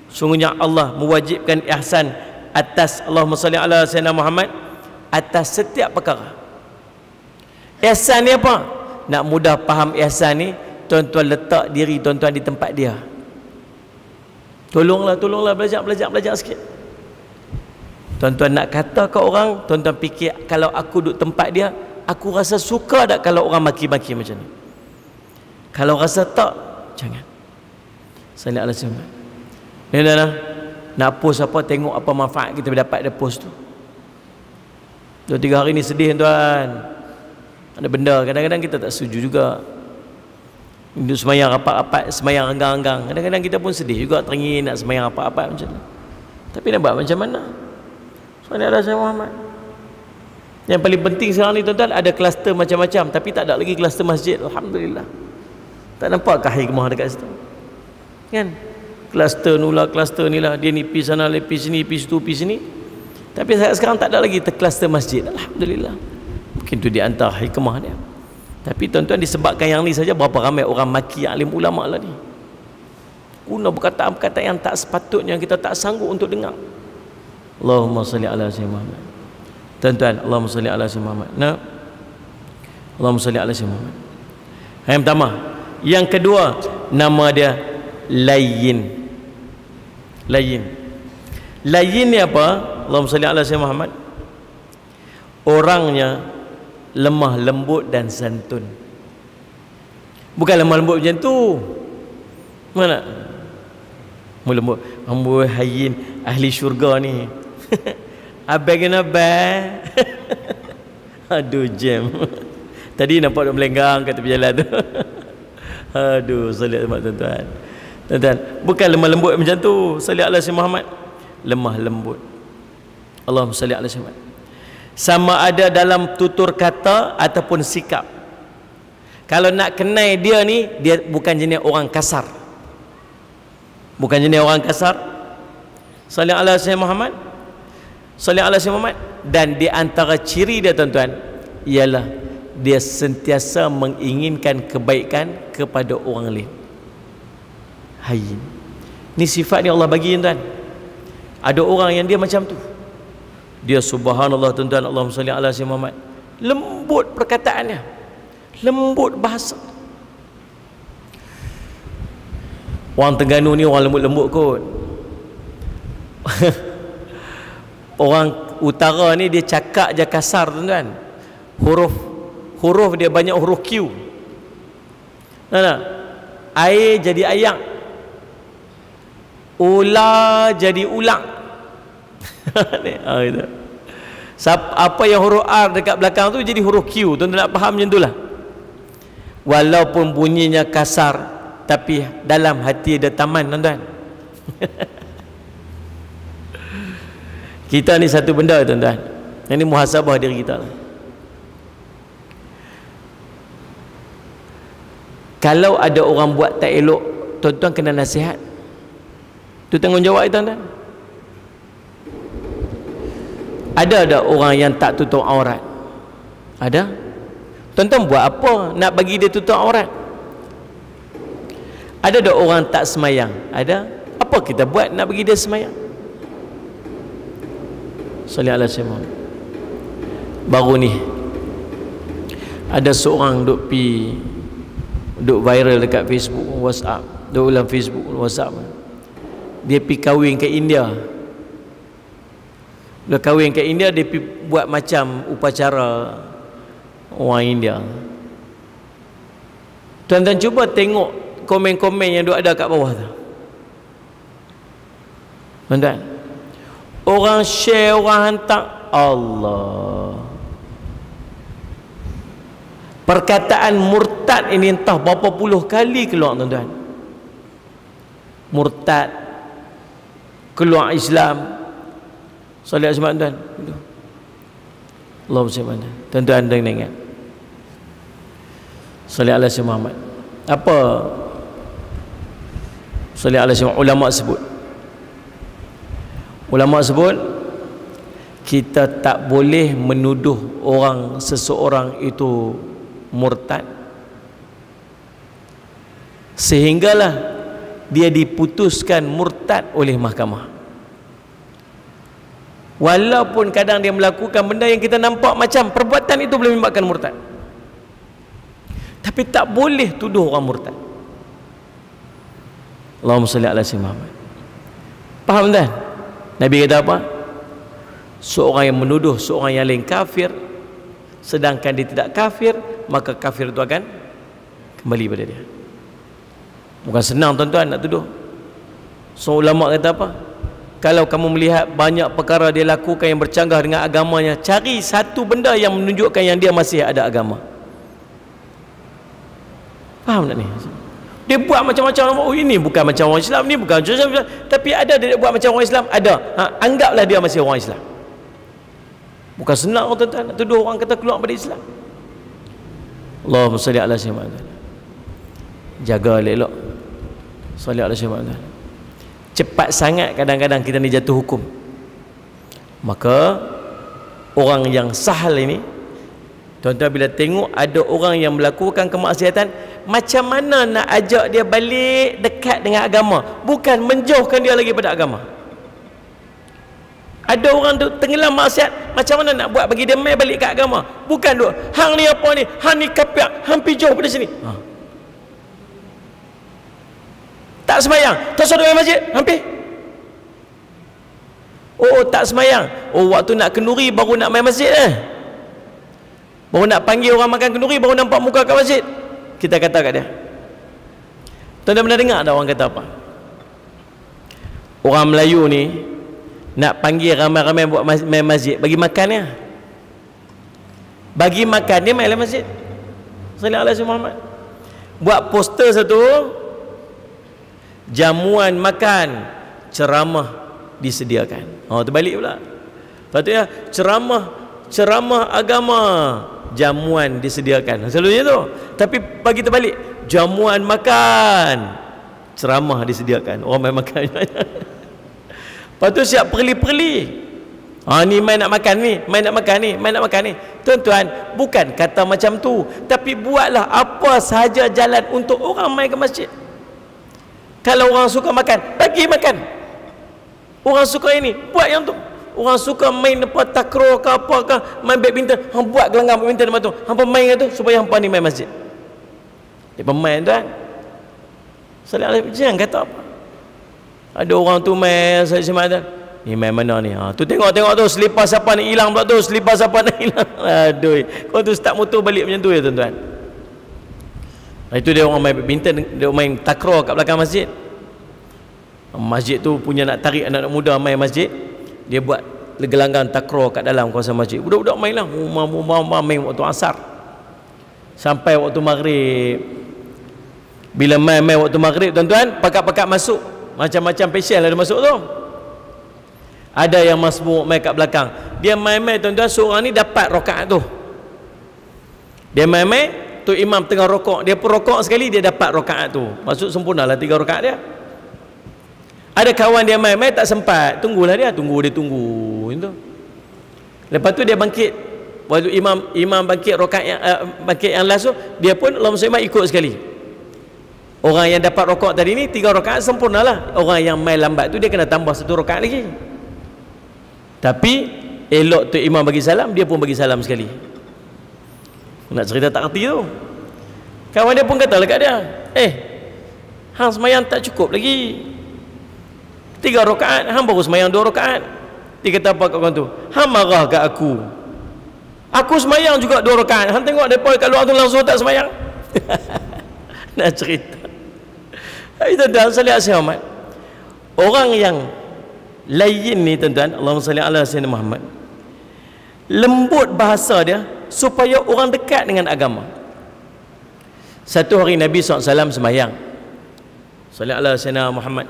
Sungguhnya Allah mewajibkan ihsan atas, Allahumma salli ala sayyidina Muhammad, atas setiap perkara. Ihsan ni apa? Nak mudah faham ihsan ni, tuan-tuan letak diri tuan-tuan di tempat dia. Tolonglah belajar sikit. Tuan-tuan nak kata ke orang, tuan-tuan fikir, kalau aku duduk tempat dia, aku rasa suka tak kalau orang maki-maki macam ni? Kalau rasa tak, jangan. Salli ala sayyidina. Ni dah nak post apa, tengok apa manfaat kita dapat dari post tu. 2-3 hari ni sedih tuan. Ada benda kadang-kadang kita tak setuju juga. Hidup semayang rapat-rapat, semayang renggang-renggang. Kadang-kadang kita pun sedih juga, teringin nak semayang rapat-rapat macam tu. Tapi nak buat macam mana? Salli ala sayyidina Muhammad. Yang paling penting sekarang ni tuan-tuan, ada kluster macam-macam, tapi tak ada lagi kluster masjid. Alhamdulillah. Tak nampak kahir kemah dekat situ kan? Kluster nulah, kluster ni lah, dia ni pergi sana, pergi sini, pergi situ, pergi sini. Tapi sekarang tak ada lagi kluster masjid. Alhamdulillah. Mungkin tu di antara hikmah dia. Tapi tuan-tuan, disebabkan yang ni saja berapa ramai orang maki alim ulama lah ni, guna perkataan-perkataan yang tak sepatutnya, kita tak sanggup untuk dengar. Allahumma salli ala sayyidina Muhammad. Tuan-tuan, Allahumma salli ala sayyidina Muhammad. Nah, Allahumma salli ala sayyidina Muhammad. Yang pertama. Yang kedua, nama dia layyin. Layyin. Layyin ni apa? Allahumma salli ala sayyidina Muhammad. Orangnya lemah lembut dan santun. Bukan lemah lembut macam tu. Mana? Lemah lembut, amboi hayyin, ahli syurga ni. Abang kenapa? Aduh jam. Tadi nampak dia melenggang kat tepi jalan tu. Aduh, salih tuan-tuan. Tuan-tuan, bukan lemah lembut macam tu. Salih ala sayyidina Muhammad. Lemah lembut. Allahumma salli ala sayyidina Muhammad. Sama ada dalam tutur kata ataupun sikap. Kalau nak kenal dia ni, dia bukan jenis orang kasar. Bukan jenis orang kasar. Salih ala sayyidina Muhammad. Salih ala sayyidina Muhammad. Dan di antara ciri dia tuan-tuan, ialah dia sentiasa menginginkan kebaikan kepada orang lain. Hayyin. Ni sifat ni Allah bagi tuan. Ada orang yang dia macam tu. Dia subhanallah tuan-tuan, Allahumma salli ala sayyidina Muhammad. Lembut perkataannya. Lembut bahasa. Orang Terengganu ni orang lembut-lembut kot. Orang utara ni dia cakap je kasar tuan-tuan. Huruf dia banyak huruf Q. Nah, air jadi ayak, ular jadi ulang. Apa yang huruf R dekat belakang tu jadi huruf Q. Tuan-tuan nak faham macam itulah. Walaupun bunyinya kasar, tapi dalam hati ada taman tuan-tuan. Kita ni satu benda tuan-tuan, yang ni muhasabah diri kita lah. Kalau ada orang buat tak elok, tuan-tuan kena nasihat. Itu tanggungjawab tuan-tuan. Ada orang yang tak tutup aurat? Ada. Tuan-tuan buat apa nak bagi dia tutup aurat? Ada tak orang tak semayang? Ada. Apa kita buat nak bagi dia semayang? Sallallahu alaihi wasallam. Baru ni ada seorang duk viral dekat Facebook, WhatsApp, duk ulang Facebook, WhatsApp. Dia pi kahwin ke India. Dia kahwin ke India, dia pi buat macam upacara orang India. Tuan-tuan cuba tengok komen-komen yang duk ada kat bawah tu. Tuan-tuan, orang share, orang hantar, Allah. Perkataan murtad ini entah berapa puluh kali keluar, tuan-tuan. Murtad, keluar Islam. Solat sebab tuan. Allah SWT. Tuan-tuan anda ingat. Solat ala Muhammad. Apa solat ala ulama sebut? Ulama sebut kita tak boleh menuduh orang seseorang itu murtad sehinggalah dia diputuskan murtad oleh mahkamah. Walaupun kadang dia melakukan benda yang kita nampak macam perbuatan itu boleh menyebabkan murtad, tapi tak boleh tuduh orang murtad. Allahumma salli ala sayyidina Muhammad. Faham tak? Nabi kata apa? Seorang yang menuduh seorang yang lain kafir sedangkan dia tidak kafir, maka kafir itu akan kembali pada dia. Bukan senang tuan-tuan nak tuduh. So ulama kata apa? Kalau kamu melihat banyak perkara dia lakukan yang bercanggah dengan agamanya, cari satu benda yang menunjukkan yang dia masih ada agama. Faham tak ni? Dia buat macam-macam. Oh, ini bukan macam orang Islam, ni bukan macam Islam. Tapi ada dia buat macam orang Islam, ada. Anggaplah dia masih orang Islam. Bukan senang tuan-tuan nak tuduh orang kata keluar pada Islam. Allahumma salli ala sayyidina Muhammad. Jaga elok. Salli ala sayyidina Muhammad. Cepat sangat kadang-kadang kita ni jatuh hukum. Maka orang yang sahal ini, tuan-tuan bila tengok ada orang yang melakukan kemaksiatan, macam mana nak ajak dia balik dekat dengan agama, bukan menjauhkan dia lagi pada agama. Ada orang tu tenggelam maksiat, macam mana nak buat bagi dia mai balik ke agama, bukan duk hang ni apa ni, hang ni kafir, hang pi jauh pada sini. Tak semayang, tak suruh masjid, hampir. Oh, tak semayang. Oh, waktu nak kenduri baru nak main masjid baru nak panggil orang makan kenduri, baru nampak muka kat masjid. Kita kata kat dia. Tuan-tuan pernah dengar tak orang kata apa? Orang Melayu ni nak panggil ramai-ramai buat main masjid, bagi makan dia. Bagi makan dia main masjid. Sallallahu alaihi Muhammad. Buat poster satu, jamuan makan, ceramah disediakan. Terbalik pula. Lepas tu ya, ceramah agama, jamuan disediakan. Selalunya tu. Tapi bagi terbalik, jamuan makan, ceramah disediakan. Orang main makan. Lepas tu siap perli-perli. Ni main nak makan ni, main nak makan ni, main nak makan ni. Tuan-tuan, bukan kata macam tu, tapi buatlah apa sahaja jalan untuk orang main ke masjid. Kalau orang suka makan, bagi makan. Orang suka ini, buat yang tu. Orang suka main apa takraw ke apa ke, main badminton, hang buat gelanggang badminton depan tu. Hang main tu supaya hang ni main masjid. Dia pemain tuan. Sallallahu alaihi wasallam kata apa? Ada orang tu main semacam ni main mana ni? Tu tengok tu selipar siapa ni hilang pula tu, selipar siapa ni hilang. Aduh. Kau tu start motor balik macam tu ya tuan-tuan. Itu dia orang main badminton, dia main takraw kat belakang masjid. Masjid tu punya nak tarik anak-anak muda main masjid, dia buat gelanggang takraw kat dalam kawasan masjid. Budak-budak main lah, main waktu asar sampai waktu maghrib. Bila main waktu maghrib tuan-tuan, pakat-pakat masuk, macam-macam special ada masuk tu. Ada yang masbuk main kat belakang. Dia main-main tuan-tuan, seorang ni dapat rakaat tu. Dia main-main, tu imam tengah rokok, dia pun rokok sekali, dia dapat rakaat tu. Maksud sempurnalah 3 rakaat dia. Ada kawan dia main-main tak sempat, tunggulah dia, tunggu itu. Lepas tu dia bangkit. Waktu imam bangkit rakaat yang bangkit yang last tu, dia pun Allahumma salli ikut sekali. Orang yang dapat rakaat tadi ni 3 rakaat sempurnalah. Orang yang main lambat tu dia kena tambah 1 rakaat lagi. Tapi elok tu imam bagi salam, dia pun bagi salam sekali. Nak cerita tak erti tu. Kawan dia pun kata dekat dia, hang semayang tak cukup lagi 3 rakaat, hang baru semayang 2 rakaat. Dia kata apa kat kawan tu? Hang marah kat aku. Aku semayang juga 2 rakaat. Hang tengok depa kat luar tu langsung tak semayang. Nak cerita. Itu dah salih Muhammad. Orang yang lain ni tuan-tuan, Allahumma salli ala sayyidina Muhammad, lembut bahasa dia supaya orang dekat dengan agama. Satu hari Nabi SAW semayang, salli ala sayyidina Muhammad,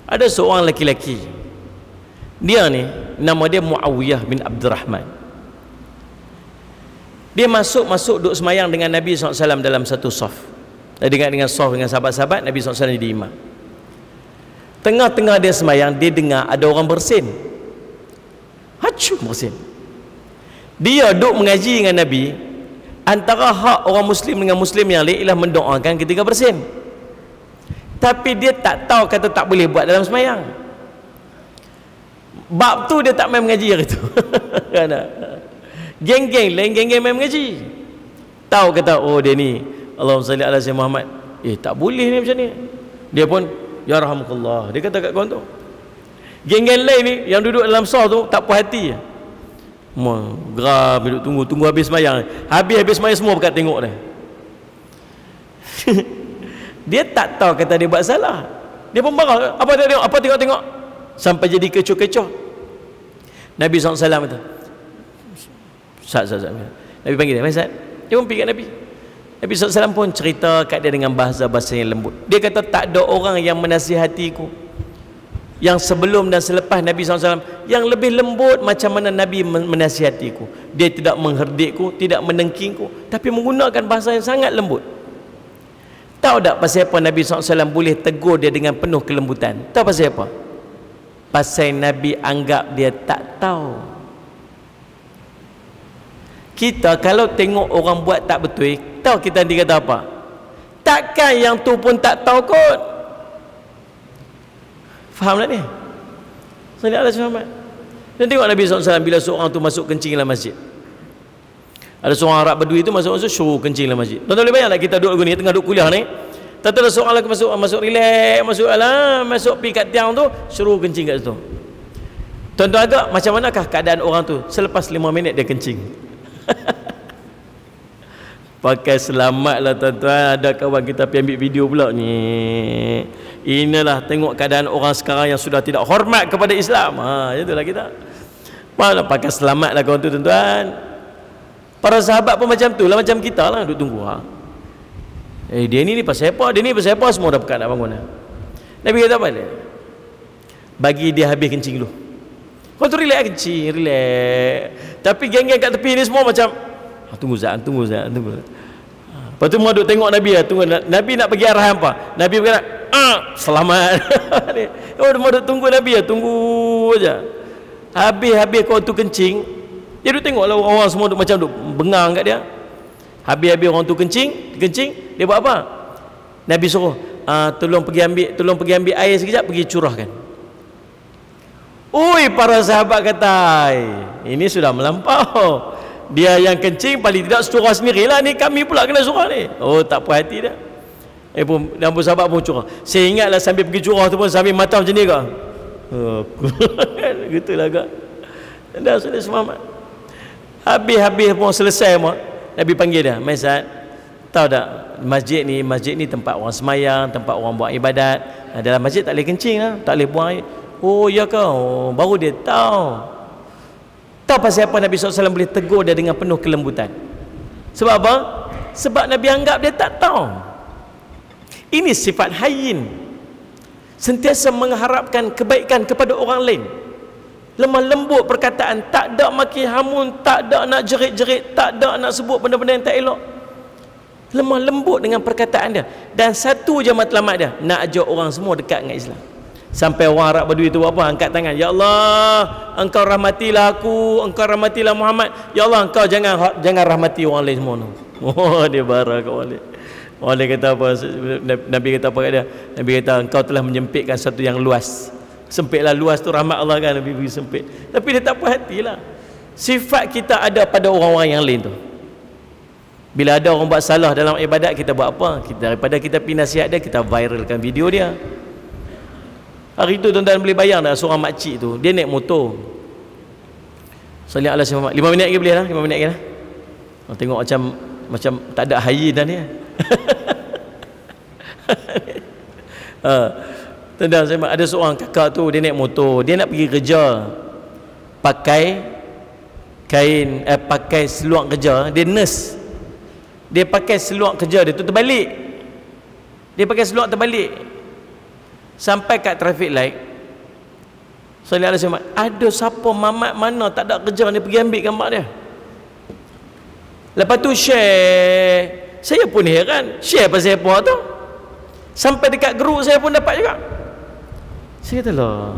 ada seorang lelaki-lelaki, dia ni nama dia Muawiyah bin Abdurrahman. Dia masuk duduk semayang dengan Nabi SAW dalam satu saf. Dengan saf dengan sahabat-sahabat, Nabi SAW jadi imam. Tengah-tengah dia semayang, dia dengar ada orang bersin. Hacu bersin. Dia duduk mengaji dengan Nabi. Antara hak orang Muslim dengan Muslim yang lain ialah mendoakan ketika bersin. Tapi dia tak tahu kata tak boleh buat dalam semayang. Bab tu dia tak main mengaji hari tu. Geng-geng lain, geng-geng main mengaji. Tahu kata, oh dia ni Allahumma salli ala sayyidina Muhammad. Tak boleh ni macam ni. Dia pun ya rahmatullah. Dia kata kat kawan tu. Geng-geng lain ni yang duduk dalam sah tu tak puas hati. Geram duduk tunggu habis semayang. Habis semayang semua berkat tengok dia. Dia tak tahu kata dia buat salah. Dia pun marah. Apa tengok. Sampai jadi kecoh-kecoh. Nabi SAW kata, Sat. Nabi panggil dia, Sat. Dia pun pergi kat Nabi. Nabi SAW pun cerita kat dia dengan bahasa-bahasa yang lembut. Dia kata tak ada orang yang menasihatiku yang sebelum dan selepas Nabi SAW yang lebih lembut macam mana Nabi menasihatiku. Dia tidak mengherdikku, tidak menengkingku, tapi menggunakan bahasa yang sangat lembut. Tahu tak pasal apa Nabi SAW boleh tegur dia dengan penuh kelembutan? Tahu pasal apa? Pasal Nabi anggap dia tak tahu. Kita kalau tengok orang buat tak betul, tahu kita nanti kata apa? Takkan yang tu pun tak tahu kot. Faham tak ni? Sallallahu alaihi wasallam. Dan tengok Nabi SAW bila seorang tu masuk kencing dalam masjid. Ada seorang Arab Badui tu masuk suruh kencing dalam masjid. Tuan-tuan boleh bayang tak kita duduk ni tengah duduk kuliah ni, tak ada seorang lagi masuk relax, masuk pergi kat tiang tu, suruh kencing kat situ. Tuan-tuan agak macam manakah keadaan orang tu selepas 5 minit dia kencing? Pakai selamat lah tuan-tuan. Ada kawan kita pergi ambil video pula ni. Inilah tengok keadaan orang sekarang yang sudah tidak hormat kepada Islam. Itulah kita. Mana pakai selamat lah kawan tu tuan-tuan. Para sahabat pun macam tu lah, macam kita lah duduk tunggu. Dia ni pasal apa? Dia ni pasal apa? Semua dah pekat nak bangun. Nabi kata apa dia? Bagi dia habis kencing dulu. Kau tu relax kencing, relax. Tapi geng-geng kat tepi ni semua macam tunggu Zat. Lepas tu mau duk tengok Nabi lah. Tunggu Nabi nak bagi arahan apa? Nabi berkata, selamat. Mau duk tunggu Nabi lah. Tunggu aja. Habis kau tu kencing, dia duk tengok lah orang semua duk macam duk bengang kat dia. Habis orang tu kencing, dia buat apa? Nabi suruh, tolong pergi ambil air sekejap, pergi curahkan. Ui, para sahabat kata, ini sudah melampau. Dia yang kencing paling tidak curah sendirilah, ni kami pula kena curah ni. Oh, tak puas hati dah. Dan sahabat pun curah. Saya ingatlah sambil pergi curah tu pun sambil mata macam ni kak. Gitulah kak. Dah sudah semangat. Habis pun selesai pun, Nabi panggil dia, Maizat, tahu tak masjid ni tempat orang semayang, tempat orang buat ibadat. Dalam masjid tak boleh kencing lah, tak boleh buang air. Oh ya kau, baru dia tahu. Tahu pasal apa Nabi SAW boleh tegur dia dengan penuh kelembutan? Sebab apa? Sebab Nabi anggap dia tak tahu. Ini sifat hayyin, sentiasa mengharapkan kebaikan kepada orang lain. Lemah lembut perkataan, tak ada maki hamun, tak ada nak jerit-jerit, tak ada nak sebut benda-benda yang tak elok. Lemah lembut dengan perkataan dia. Dan satu je matlamat dia, nak ajak orang semua dekat dengan Islam. Sampai orang Arab Badui tu apa? Angkat tangan, ya Allah, engkau rahmatilah aku, engkau rahmatilah Muhammad. Ya Allah, engkau jangan rahmati orang lain semua. Oh, dia barah kat orang lain. Orang dia kata apa? Nabi kata apa kat dia? Nabi kata engkau telah menyempitkan satu yang luas. Sempitlah, luas tu rahmat Allah kan, Nabi beri sempit. Tapi dia tak puas hatilah. Sifat kita ada pada orang-orang yang lain tu. Bila ada orang buat salah dalam ibadat, kita buat apa? Daripada kita pergi nasihat dia, kita viralkan video dia. Hari tu tuan-tuan boleh bayang dah, seorang makcik tu, dia naik motor. Salih ala Muhammad. 5 minit lagi boleh lah, 5 minit lagi lah. Tengok macam tak ada hayi dah ni. Tuan-tuan, ada seorang kakak tu, dia naik motor, dia nak pergi kerja. Pakai kain, pakai seluar kerja, dia nurse. Dia pakai seluar kerja dia tu terbalik. Dia pakai seluar terbalik. Sampai kat traffic light. Salih alaihi wasallam, ada siapa mamat mana tak ada kerja ni pergi ambil gambar dia. Lepas tu share. Saya pun heran, share pasal apa tu? Sampai dekat grup saya pun dapat juga. Saya kata lah,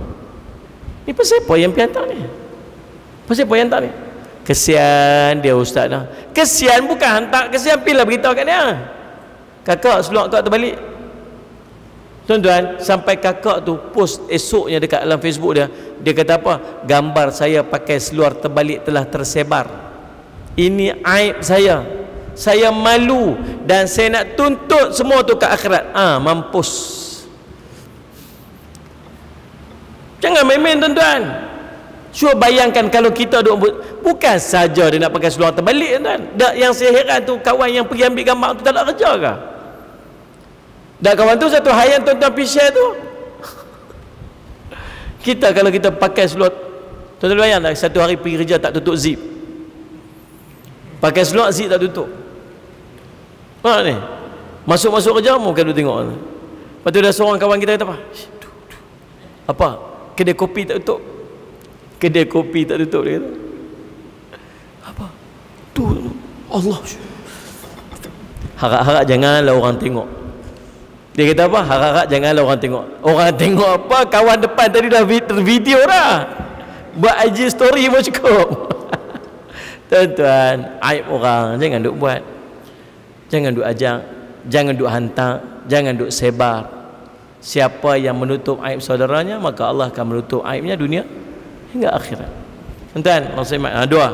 ni pasal apa yang piantar ni? Pasal apa yang hantar ni? Kesian dia ustaz dah. Kesian bukan hantar, kesian pilih beritahu kat dia. Kakak seluar kakak terbalik. Tuan-tuan, sampai kakak tu post esoknya dekat dalam Facebook dia, dia kata apa? Gambar saya pakai seluar terbalik telah tersebar. Ini aib saya. Saya malu dan saya nak tuntut semua tu ke akhirat. Mampus. Jangan main-main tuan-tuan. Cuba bayangkan kalau kita bukan saja dia nak pakai seluar terbalik tuan. Yang saya heran tu kawan yang pergi ambil gambar tu tak nak kerja ke? Dan kawan tu satu hal yang tuan-tuan pergi share tu. Kita kalau kita pakai seluar, tuan-tuan bayang tak, satu hari pergi kerja tak tutup zip. Pakai seluar zip tak tutup. Ni masuk-masuk kerja mungkin duk tengok. Lepas tu ada seorang kawan kita kata apa? Apa? Kedai kopi tak tutup. Kedai kopi tak tutup, dia kata. Apa? Tu Allah. Harap-harap janganlah orang tengok. Dia kata apa? Harap-harap janganlah orang tengok. Orang tengok apa? Kawan depan tadi dah video dah. Buat IG story pun cukup. Tuan-tuan, aib orang jangan duk buat. Jangan duk ajak, jangan duk hantar, jangan duk sebar. Siapa yang menutup aib saudaranya, maka Allah akan menutup aibnya dunia hingga akhirat. Tuan-tuan, Allahumma doa.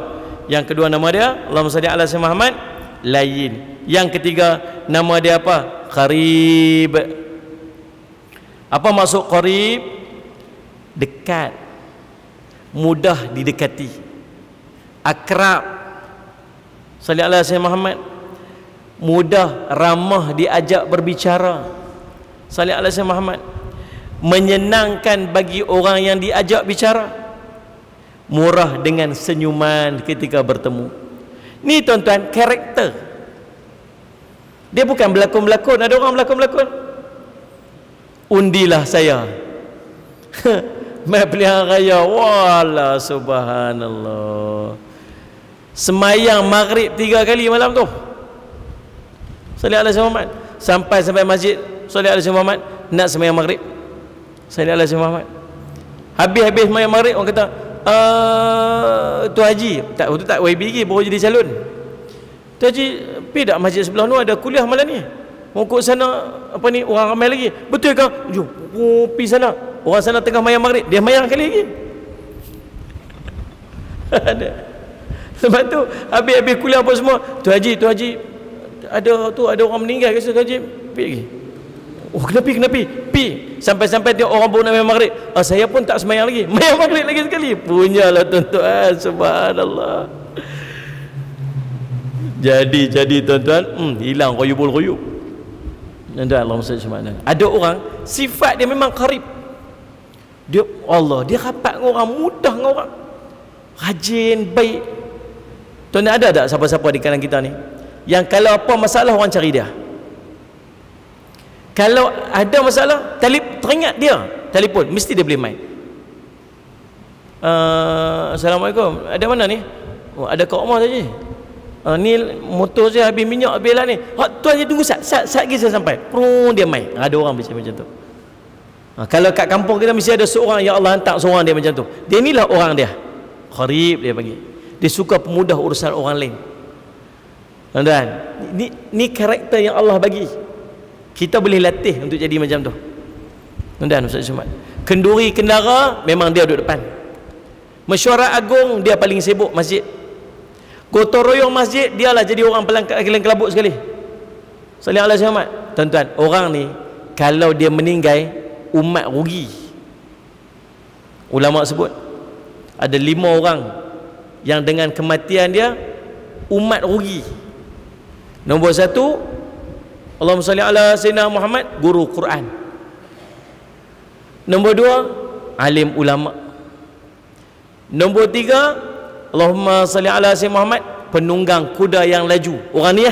Yang kedua nama dia Allahumma salli ala sayyidina Muhammad, layin. Yang ketiga nama dia apa? Qarib. Apa maksud qarib? Dekat, mudah didekati, akrab. Salli ala sayyidina Muhammad, mudah, ramah diajak berbicara. Salli ala sayyidina Muhammad, menyenangkan bagi orang yang diajak bicara, murah dengan senyuman ketika bertemu. Ni tuan-tuan, karakter dia bukan berlakon-berlakon. Ada orang berlakon-berlakon, undilah saya mai pilihan raya, wallah subhanallah, semayang maghrib 3 kali malam tu. Salli ala sayyidina Muhammad, sampai masjid salli ala sayyidina Muhammad, nak semayang maghrib salli ala sayyidina Muhammad. Habis semayang maghrib orang kata, Tu Haji tak YB lagi, baru jadi calon. Tu Haji pergi tak masjid sebelah tu, ada kuliah malam ni, mau ikut sana apa ni, orang ramai lagi. Betul ke? Jom pergi sana, orang sana tengah mayang maghrib, dia mayang kali lagi. Ada. Sebab tu habis kuliah apa semua, Tu Haji ada orang meninggal ke? Tu Haji pergi lagi. Oh kenapa? Pi sampai tengok orang baru nak mayang maghrib. Saya pun tak semayang lagi, mayang maghrib lagi sekali. Punyalah tuan-tuan, subhanallah. Jadi tuan-tuan, hilang royub. Tuan-tuan, Allahumma salli alaihi. Ada orang sifat dia memang qarib. Dia rapat dengan orang, mudah dengan orang, rajin, baik. Tuan-tuan, ada tak siapa-siapa di kalangan kita ni yang kalau apa masalah orang cari dia? Kalau ada masalah, teringat dia, telefon, mesti dia boleh main. Assalamualaikum, ada mana ni? Ada kat rumah saja. Ni motor saya habis minyak, habis lah ni. Tuan je tunggu sat lagi saya sampai. Dia main. Ada orang macam tu. Kalau kat kampung kita mesti ada seorang, ya Allah hantar seorang dia macam tu. Dia inilah orang dia, qarib dia panggil. Dia suka pemudah urusan orang lain. Tuan-tuan, ni karakter yang Allah bagi. Kita boleh latih untuk jadi macam tu. Tuan-tuan, Ustaz Syumat. Kenduri kendara memang dia duduk depan. Mesyuarat agung dia paling sibuk masjid. Gotong royong masjid dialah jadi orang paling kelabut sekali. Salih alaihi wasallam. Tuan-tuan, orang ni kalau dia meninggal, umat rugi. Ulama sebut ada 5 orang yang dengan kematian dia umat rugi. Nombor 1, Allahumma salli ala sayyidina Muhammad, guru Quran. Nombor 2, alim ulama. Nombor 3, Allahumma salli ala sayyidina Muhammad, penunggang kuda yang laju. Orang ni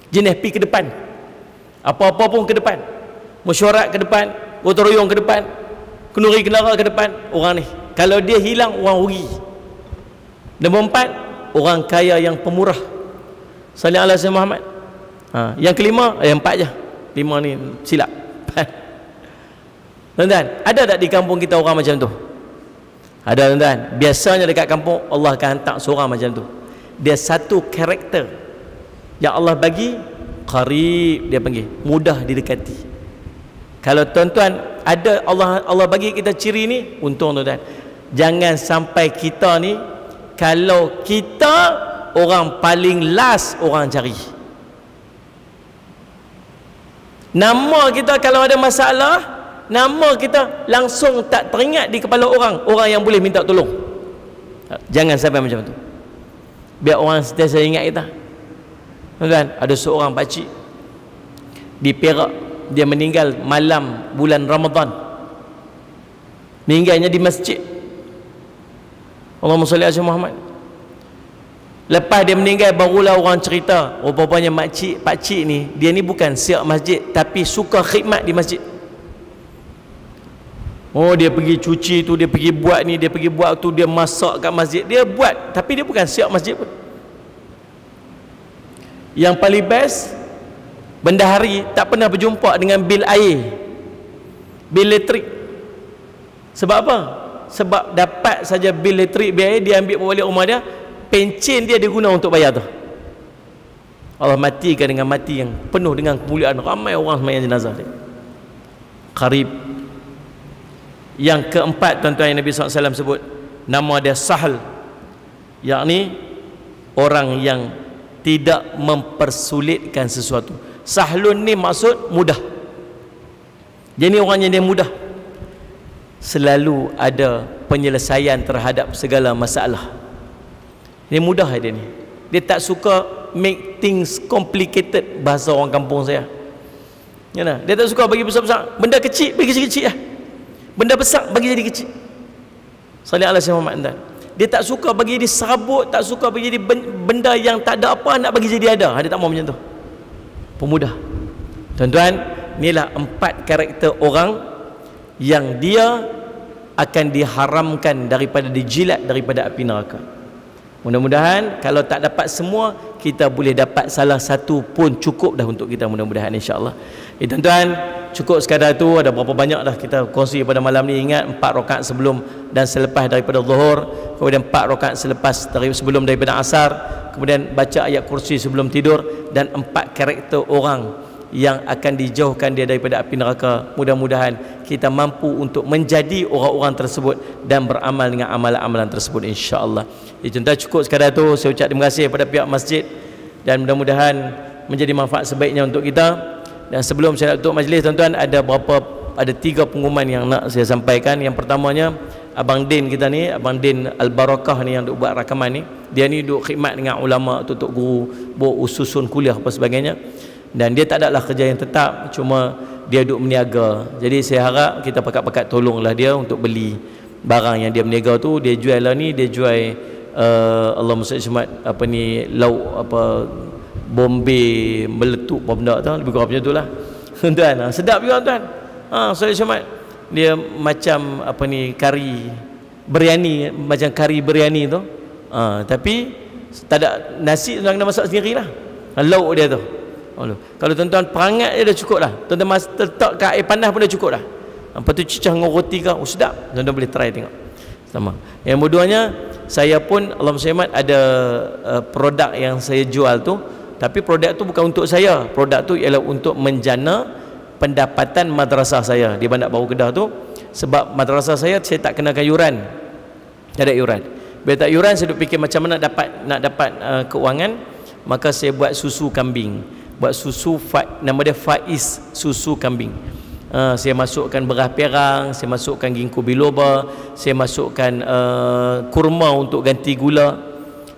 jenis pi ke depan, apa-apa pun ke depan, mesyuarat ke depan, gotong royong ke depan, kenduri kendara ke depan. Orang ni kalau dia hilang, orang rugi. Nombor 4, orang kaya yang pemurah. Salli ala sayyidina Muhammad. Yang kelima, yang 4 je. 5 ni silap. Tuan-tuan, ada tak di kampung kita orang macam tu? Ada, tuan-tuan. Biasanya dekat kampung Allah akan hantar seorang macam tu. Dia satu karakter yang Allah bagi, qarib dia panggil, mudah didekati. Kalau tuan-tuan ada Allah bagi kita ciri ni, untung tuan-tuan. Jangan sampai kita ni, kalau kita orang paling last orang cari. Nama kita kalau ada masalah, nama kita langsung tak teringat di kepala orang yang boleh minta tolong. Jangan sampai macam tu. Biar orang sentiasa ingat kita. Tuan-tuan, ada seorang pakcik di Perak, dia meninggal malam bulan Ramadan. Meninggalnya di masjid. Allahumma salli ala Muhammad. Lepas dia meninggal, barulah orang cerita, rupanya pakcik ni, dia ni bukan siap masjid, tapi suka khidmat di masjid. Oh, dia pergi cuci tu, dia pergi buat ni, dia pergi buat tu, dia masak kat masjid, dia buat, tapi dia bukan siap masjid pun. Yang paling best, bendahari tak pernah berjumpa dengan bil air, bil elektrik. Sebab apa? Sebab dapat saja bil elektrik, bil air, dia ambil balik rumah dia, pencen dia guna untuk bayar tu. Allah matikan dengan mati yang penuh dengan kemuliaan. Ramai orang sembahyang jenazah dia. Qarib. Yang keempat, tuan-tuan, yang Nabi SAW sebut, nama dia Sahal, yakni orang yang tidak mempersulitkan sesuatu. Sahlun ni maksud mudah. Jadi orang yang dia mudah, selalu ada penyelesaian terhadap segala masalah. Dia mudah dia ni. Dia tak suka make things complicated, bahasa orang kampung saya. Ya, dia tak suka bagi besar-besar. Benda kecil bagi kecil-kecil lah. Benda besar bagi jadi kecil. Salih ala sayyidina Muhammad. Dia tak suka bagi jadi serabut, tak suka bagi jadi benda yang tak ada apa nak bagi jadi ada. Dia tak mau macam tu. Pemudah. Tuan-tuan, inilah 4 karakter orang yang dia akan diharamkan daripada dijilat daripada api neraka. Mudah-mudahan kalau tak dapat semua, kita boleh dapat salah satu pun cukup dah untuk kita, mudah-mudahan, insya-Allah. Tuan-tuan, cukup sekadar tu. Ada berapa banyak dah kita kongsi pada malam ni. Ingat 4 rakaat sebelum dan selepas daripada zuhur, kemudian 4 rakaat selepas sebelum daripada asar, kemudian baca ayat kursi sebelum tidur, dan 4 karakter orang yang akan dijauhkan dia daripada api neraka. Mudah-mudahan kita mampu untuk menjadi orang-orang tersebut dan beramal dengan amalan-amalan tersebut, insya-Allah. Tuan-tuan, cukup sekadar tu. Saya ucap terima kasih kepada pihak masjid dan mudah-mudahan menjadi manfaat sebaiknya untuk kita. Dan sebelum saya nak tutup majlis, tuan-tuan, ada 3 pengumuman yang nak saya sampaikan. Yang pertamanya, Abang Din kita ni, Abang Din Al-Barakah ni yang duk buat rakaman ni, dia ni duk khidmat dengan ulama, tutup guru, buat ususun kuliah apa sebagainya. Dan dia tak adalah kerja yang tetap, cuma dia duk meniaga. Jadi saya harap kita pakat-pakat tolonglah dia untuk beli barang yang dia meniaga tu. Dia jual lah ni, dia jual Allahumma salli apa ni, lauk apa, Bombay meletup apa benda tu, lebih kurang macam tu lah. Tuan, sedap juga tuan. Salli Syumat, dia macam apa ni, kari biryani, macam kari biryani tu. Tapi tak ada nasi, tuan kena masak sendiri lah. Lauk dia tu, kalau tuan-tuan perangat dia dah cukup lah. Tuan-tuan letak kat air panas pun dah cukup dah. Lepas tu cicah dengan roti ke, sedap. Tuan-tuan boleh try tengok sama. Yang keduanya, saya pun Allahumma shalli ada produk yang saya jual tu, tapi produk tu bukan untuk saya. Produk tu ialah untuk menjana pendapatan madrasah saya di Bandar Baru Kedah tu. Sebab madrasah saya tak kenakan yuran. Tak ada yuran. Bila tak yuran, saya duk fikir macam mana nak dapat keuangan. Maka saya buat susu kambing. Buat susu nama dia Faiz susu kambing. Saya masukkan beras perang, saya masukkan ginkgo biloba, saya masukkan kurma untuk ganti gula.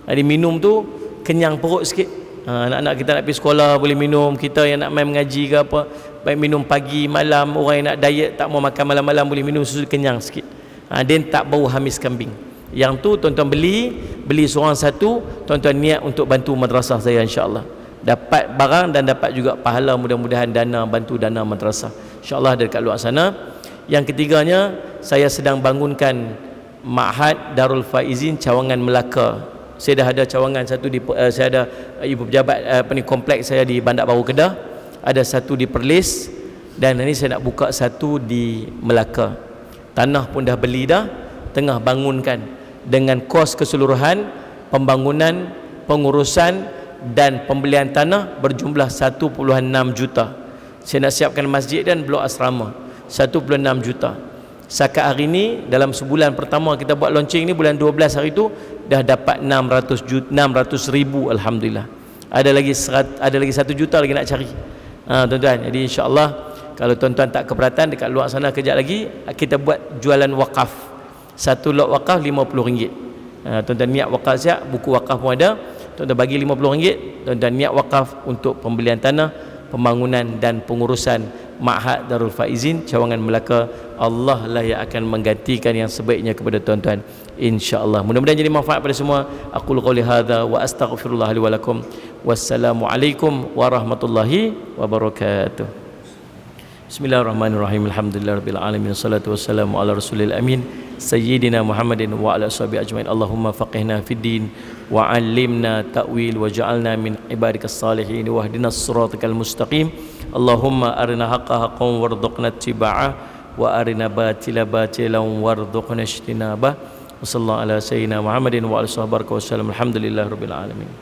Jadi minum tu kenyang perut sikit. Anak-anak kita nak pergi sekolah boleh minum, kita yang nak main mengaji ke apa, baik minum pagi, malam. Orang yang nak diet tak mau makan malam-malam boleh minum susu kenyang sikit. Dia tak bau hamis kambing. Yang tu tuan-tuan beli seorang satu, tuan-tuan niat untuk bantu madrasah saya, insya-Allah. Dapat barang dan dapat juga pahala, mudah-mudahan bantu dana madrasah. InsyaAllah dekat luar sana. Yang ketiganya, saya sedang bangunkan Ma'had Darul Faizin Cawangan Melaka. Saya dah ada cawangan satu saya ada ibu pejabat kompleks saya di Bandar Baru Kedah, ada satu di Perlis, dan ini saya nak buka satu di Melaka. Tanah pun dah beli dah, tengah bangunkan dengan kos keseluruhan pembangunan, pengurusan dan pembelian tanah berjumlah 1.6 juta. Saya nak siapkan masjid dan blok asrama 1.6 juta. Setakat hari ni, dalam sebulan pertama kita buat launching ni, bulan 12 hari tu dah dapat 600 ribu, alhamdulillah. Ada lagi 1 juta lagi nak cari. Tuan-tuan, jadi insya-Allah kalau tuan-tuan tak keberatan, dekat luar sana kejap lagi kita buat jualan wakaf. Satu lot wakaf RM50. Tuan-tuan niat wakaf siap, buku wakaf pun ada. Tuan-tuan bagi RM50, tuan-tuan niat wakaf untuk pembelian tanah, pembangunan dan pengurusan Ma'had Darul Faizin Cawangan Melaka. Allah lah yang akan menggantikan yang sebaiknya kepada tuan-tuan, insya-Allah. Mudah-mudahan jadi manfaat pada semua. Aqul qouli hadza wa astaghfirullah li wa lakum. Wassalamualaikum warahmatullahi wabarakatuh. Bismillahirrahmanirrahim. Alhamdulillahirabbil alamin. Wassalatu wassalamu ala rasulil amin sayyidina Muhammadin wa ala ashabihi ajmain. Allahumma faqihna fid din wa 'allimna ta'wil wa ja'alna min ibadikas salihin wa ihdinas siratal mustaqim. Allahumma arina haqqa haqqan warzuqna ittiba'ah wa arina batila batilan warzuqna ijtinabah. Wassallallahu ala sayyidina Muhammadin wa ala sahbihi wasallam. Alhamdulillahirabbil alamin.